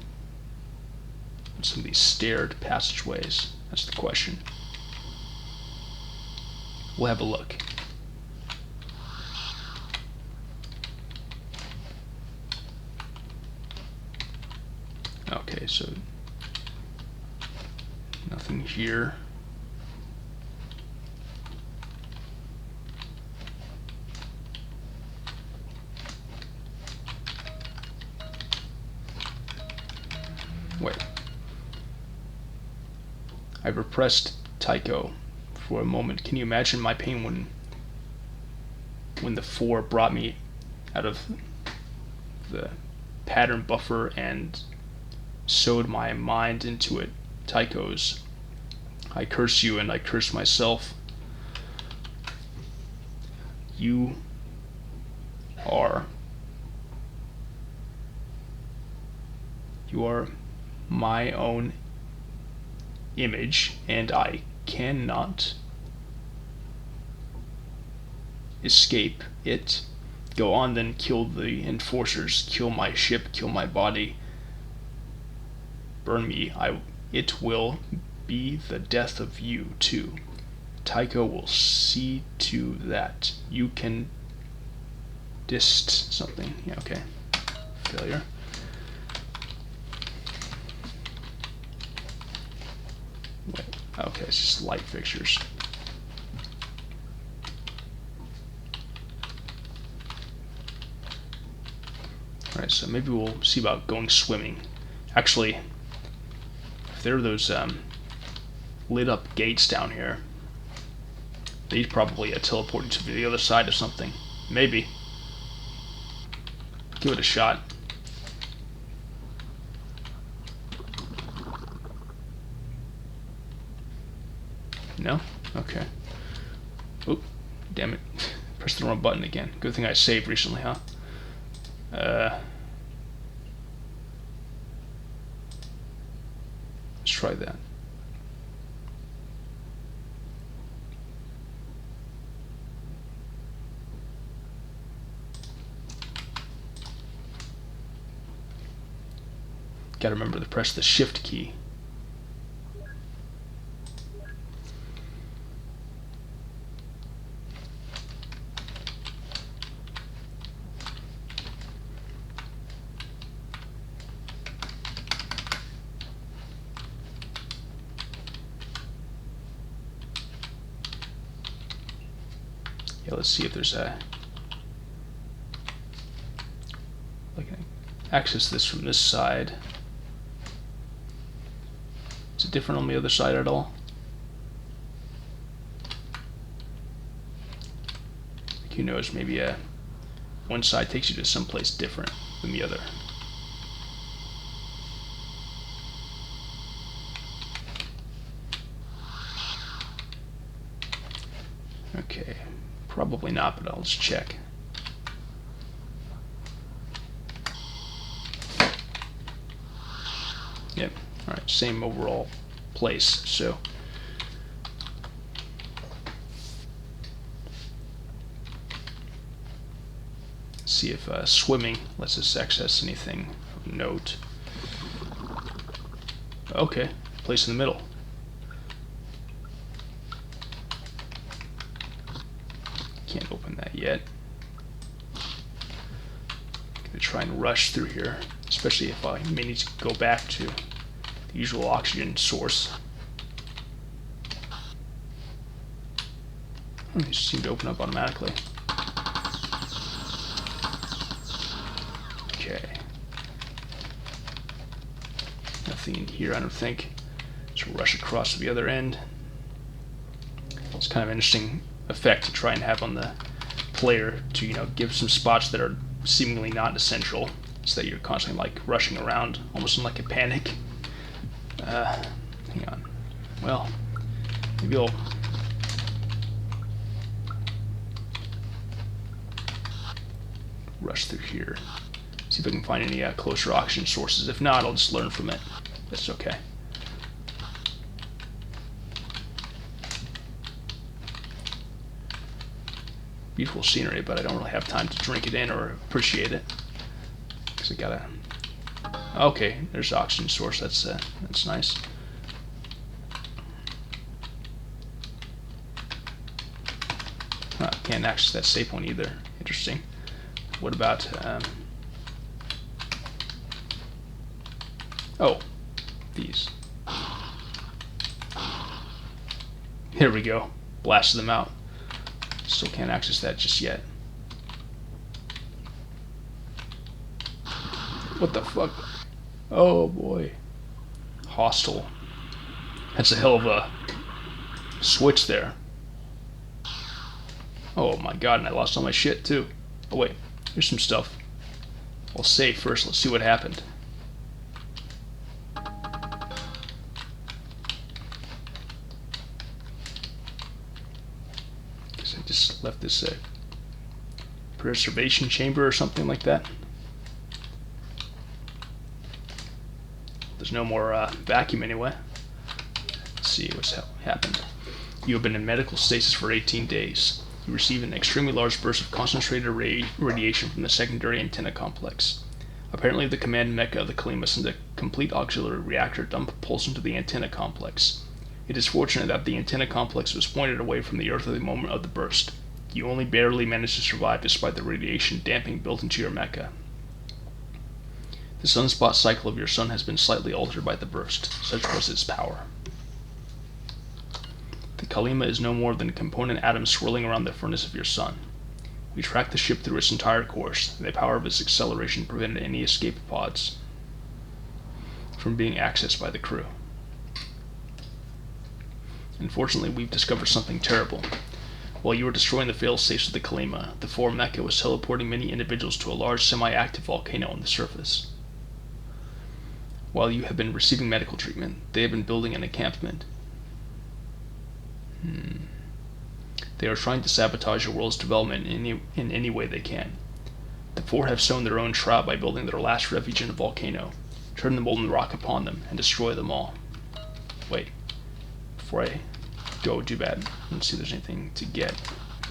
of these staired passageways? That's the question. We'll have a look. Okay, so nothing here. Wait. I repressed Tycho for a moment. Can you imagine my pain when the 4 brought me out of the pattern buffer and sewed my mind into it? Tychos. I curse you and I curse myself. You are. You are my own image, and I cannot escape it. Go on then, kill the enforcers, kill my ship, kill my body, burn me. It will be the death of you too. Tycho will see to that. You can dist something. Yeah, okay. Failure. Wait. Okay, it's just light fixtures. Alright, so maybe we'll see about going swimming. Actually, if there are those lit up gates down here, they'd probably teleport to the other side of something. Maybe. Give it a shot. No? Okay. Oop, damn it. Pressed the wrong button again. Good thing I saved recently, huh? Let's try that. Gotta remember to press the shift key. Yeah, let's see if there's a... I can access this from this side. Is it different on the other side at all? Like, who knows, maybe one side takes you to someplace different than the other. Okay, probably not, but I'll just check. Yep, alright, same overall place, so. Let's see if swimming lets us access anything of note. Okay, place in the middle. Can't open that yet. Gonna try and rush through here, especially if I may need to go back to the usual oxygen source. These seem to open up automatically. Okay. Nothing in here, I don't think. Let's rush across to the other end. It's kind of an interesting effect to try and have on the player to, you know, give some spots that are seemingly not essential, so that you're constantly like rushing around, almost in like a panic. Hang on. Well, maybe I'll rush through here. See if I can find any closer oxygen sources. If not, I'll just learn from it. That's okay. Beautiful scenery, but I don't really have time to drink it in or appreciate it. Because I gotta... Okay, there's the oxygen source. That's nice. Can't access that safe one either. Interesting. What about... Oh, these. Here we go. Blasted them out. Still can't access that just yet. What the fuck? Oh boy. Hostile. That's a hell of a switch there. Oh my god, and I lost all my shit too. Oh wait, here's some stuff. I'll save first, let's see what happened. Guess I just left this preservation chamber or something like that. There's no more vacuum anyway. Let's see what's happened. You have been in medical stasis for 18 days. You receive an extremely large burst of concentrated radiation from the secondary antenna complex. Apparently, the command mecha of the Kalima sent a complete auxiliary reactor dump pulse into the antenna complex. It is fortunate that the antenna complex was pointed away from the Earth at the moment of the burst. You only barely managed to survive despite the radiation damping built into your mecha. The sunspot cycle of your sun has been slightly altered by the burst. Such was its power. The Kalima is no more than a component atom swirling around the furnace of your sun. We tracked the ship through its entire course, and the power of its acceleration prevented any escape pods from being accessed by the crew. Unfortunately, we've discovered something terrible. While you were destroying the fail-safes of the Kalima, the 4 mecha was teleporting many individuals to a large semi-active volcano on the surface. While you have been receiving medical treatment, they have been building an encampment. They are trying to sabotage your world's development in any way they can. The 4 have sown their own trap by building their last refuge in a volcano, turn the molten rock upon them, and destroy them all. Wait, before I go do that, let's see if there's anything to get.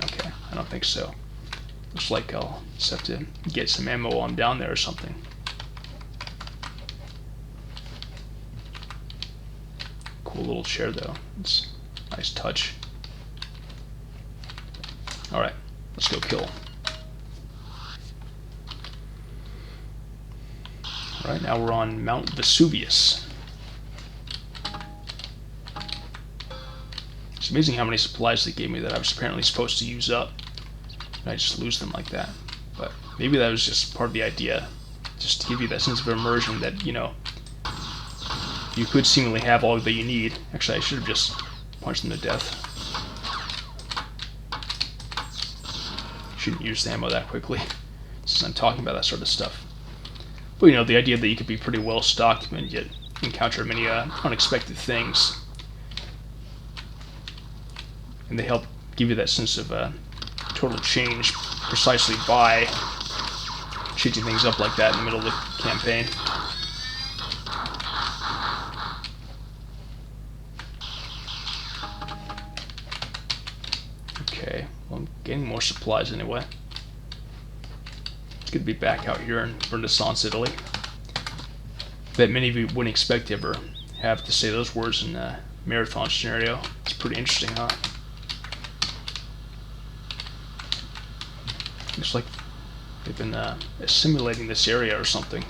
Okay, I don't think so. Looks like I'll just have to get some ammo while I'm down there or something. Cool little chair though. It's a nice touch. Alright, let's go kill. Alright, now we're on Mount Vesuvius. It's amazing how many supplies they gave me that I was apparently supposed to use up. And I just lose them like that. But maybe that was just part of the idea. Just to give you that sense of immersion that, you know, you could seemingly have all that you need. Actually, I should have just punched them to death. Shouldn't use the ammo that quickly, since I'm talking about that sort of stuff. But you know, the idea that you could be pretty well stocked and yet encounter many unexpected things, and they help give you that sense of total change precisely by shooting things up like that in the middle of the campaign. Okay, well, I'm getting more supplies anyway. It's good to be back out here in Renaissance, Italy. Bet many of you wouldn't expect to ever have to say those words in a marathon scenario. It's pretty interesting, huh? Looks like they've been assimilating this area or something.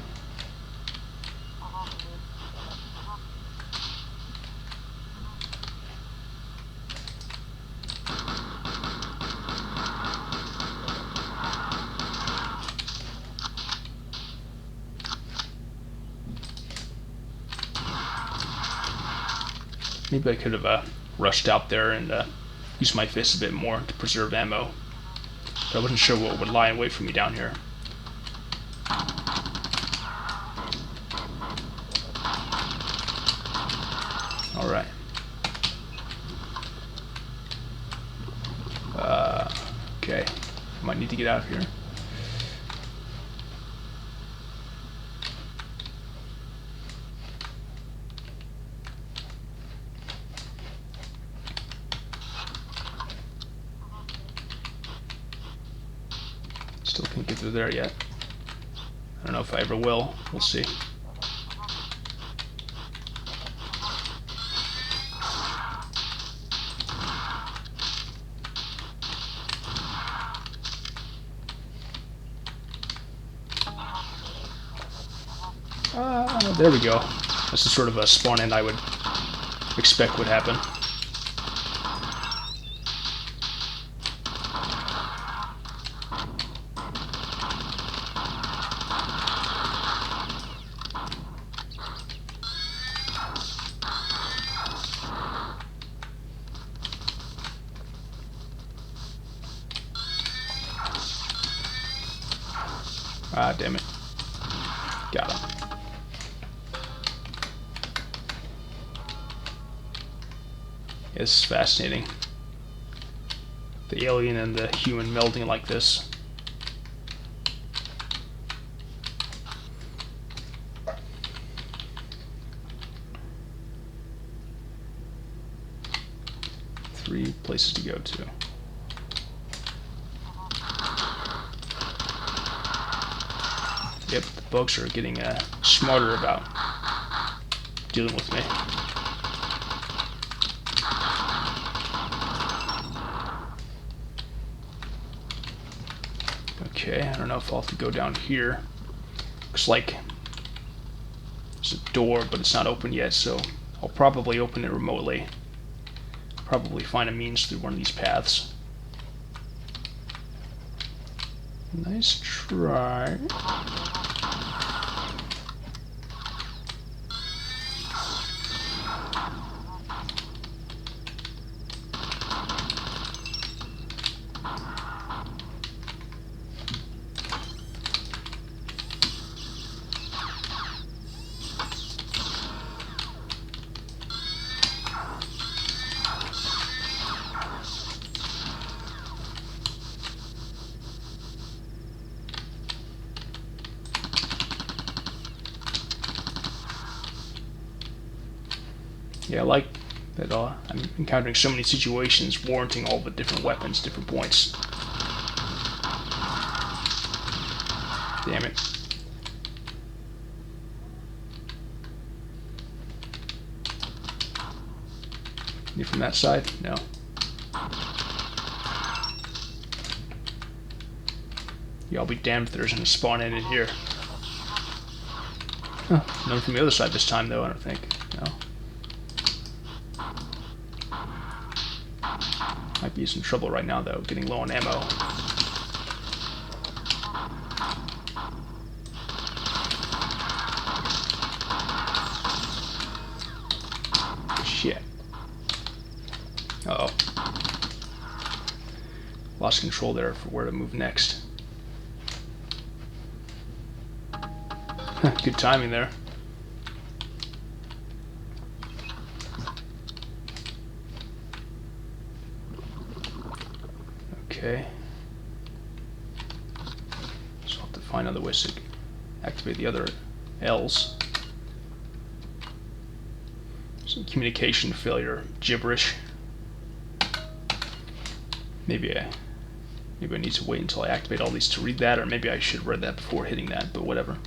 Maybe I could have rushed out there and used my fists a bit more to preserve ammo. But I wasn't sure what would lie in wait for me down here. Alright. Okay. Might need to get out of here. Still can't get through there yet. I don't know if I ever will. We'll see. There we go. That's the sort of a spawn end I would expect would happen. Ah, damn it. Got him. Yeah, this is fascinating. The alien and the human melding like this. 3 places to go to. Yep, the bugs are getting smarter about dealing with me. Okay, I don't know if I'll have to go down here. Looks like there's a door, but it's not open yet, so I'll probably open it remotely. Probably find a means through one of these paths. Nice try. Yeah, I like that I'm encountering so many situations warranting all the different weapons, different points. Damn it. You from that side? No. Yeah, I'll be damned if there isn't a spawn in it here. Huh. None from the other side this time, though, I don't think. No. Might be in some trouble right now, though, getting low on ammo. Shit. Uh-oh. Lost control there for where to move next. Good timing there. Okay. So I'll have to find other ways to activate the other L's. Some communication failure gibberish. Maybe I need to wait until I activate all these to read that, or maybe I should have read that before hitting that, but whatever.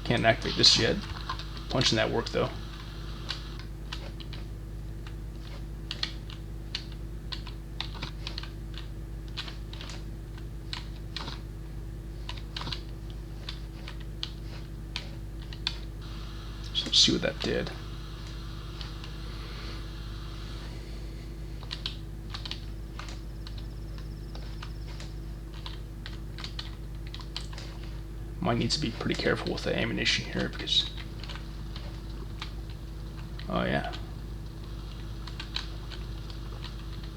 Can't activate this yet. Punching that worked though. So let's see what that did. Might need to be pretty careful with the ammunition here because... Oh yeah.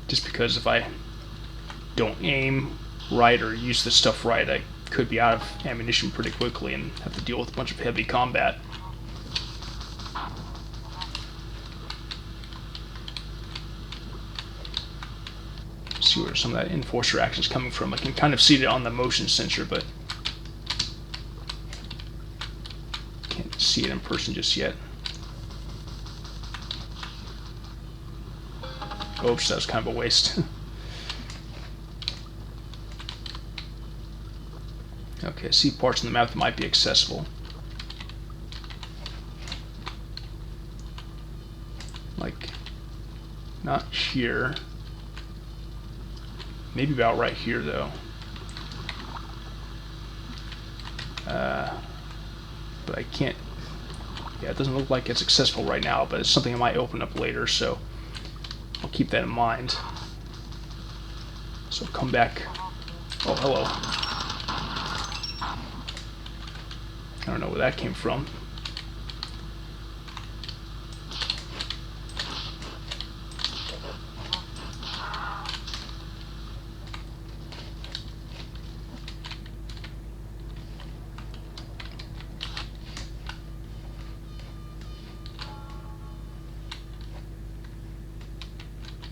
Just because if I don't aim right or use the stuff right, I could be out of ammunition pretty quickly and have to deal with a bunch of heavy combat. See where some of that enforcer action is coming from. I can kind of see it on the motion sensor, but can't see it in person just yet. Oops, that was kind of a waste. Okay, see parts on the map that might be accessible. Like, not here. Maybe about right here, though. But I can't... Yeah, it doesn't look like it's accessible right now, but it's something I might open up later, so I'll keep that in mind. So come back... Oh, hello. I don't know where that came from.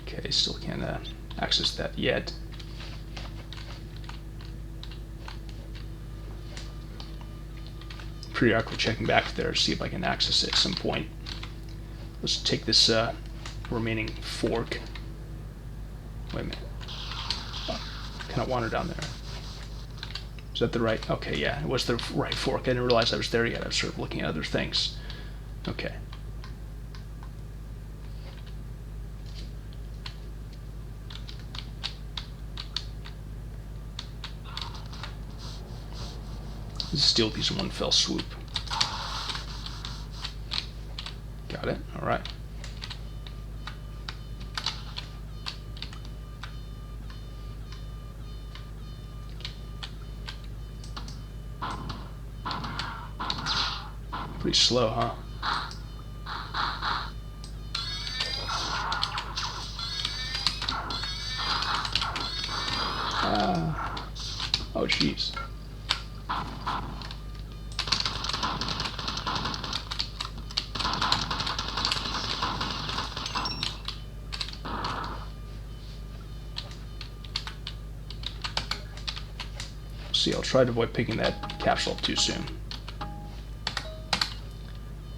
Okay, still can't access that yet. periodically checking back there to see if I can access it at some point. Let's take this remaining fork. Wait a minute. Oh, kind of wander down there. Is that the right? Okay, yeah, it was the right fork. I didn't realize I was there yet. I was sort of looking at other things. Okay. Let's steal these in one fell swoop. Got it. All right. Pretty slow, huh? Oh, jeez. See, I'll try to avoid picking that capsule up too soon.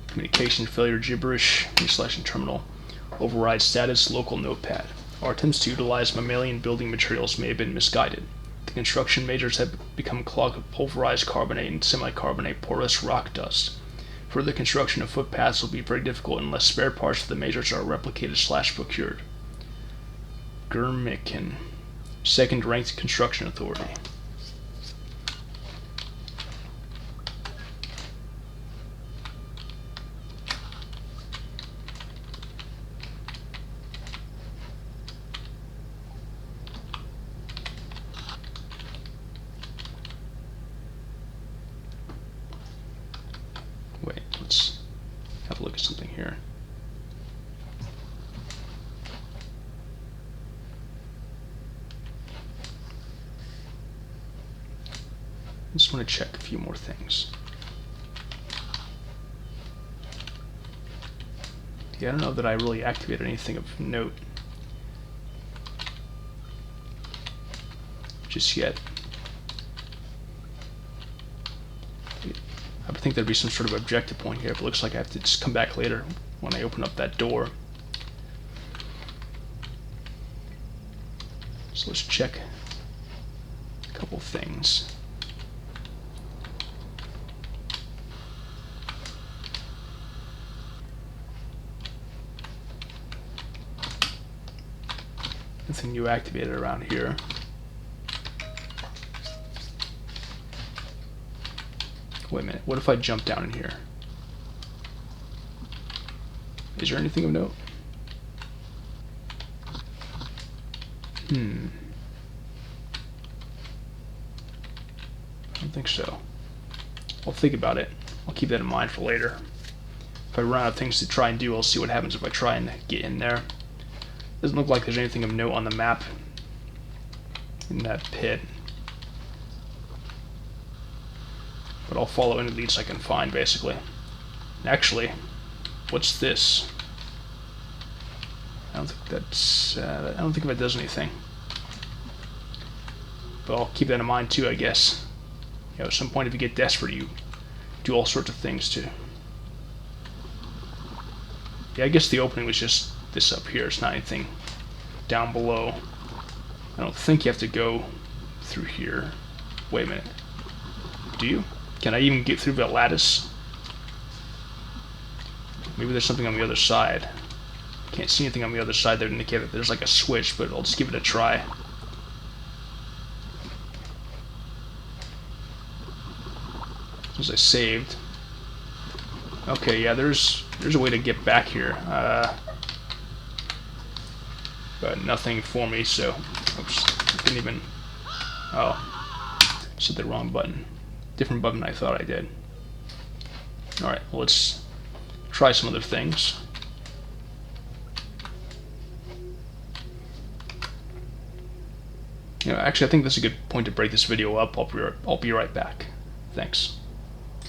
Communication failure gibberish, reselection terminal, override status, local notepad. Our attempts to utilize mammalian building materials may have been misguided. The construction majors have become clogged with pulverized carbonate and semicarbonate porous rock dust. Further construction of footpaths will be very difficult unless spare parts of the majors are replicated/procured. Gurmikin, second-ranked construction authority. Wait, let's have a look at something here. I just want to check a few more things. Yeah, I don't know that I really activated anything of note just yet. I would think there'd be some sort of objective point here, but it looks like I have to just come back later when I open up that door. So let's check a couple things. Nothing new activated around here. Wait a minute, what if I jump down in here? Is there anything of note? I don't think so. I'll think about it. I'll keep that in mind for later. If I run out of things to try and do, I'll see what happens if I try and get in there. Doesn't look like there's anything of note on the map in that pit. But I'll follow any leads I can find, basically. Actually, what's this? I don't think that's. I don't think it does anything. But I'll keep that in mind too, I guess. You know, at some point, if you get desperate, you do all sorts of things to. Yeah, I guess the opening was just this up here. It's not anything down below. I don't think you have to go through here. Wait a minute. Do you? Can I even get through that lattice? Maybe there's something on the other side. Can't see anything on the other side there to indicate that there's like a switch, but I'll just give it a try. As I saved. Okay, yeah, there's a way to get back here. But nothing for me, so oops, didn't even. Oh, set the wrong button. Different button I thought I did. Alright, well, let's try some other things. You know, actually, I think this is a good point to break this video up. I'll be right back. Thanks.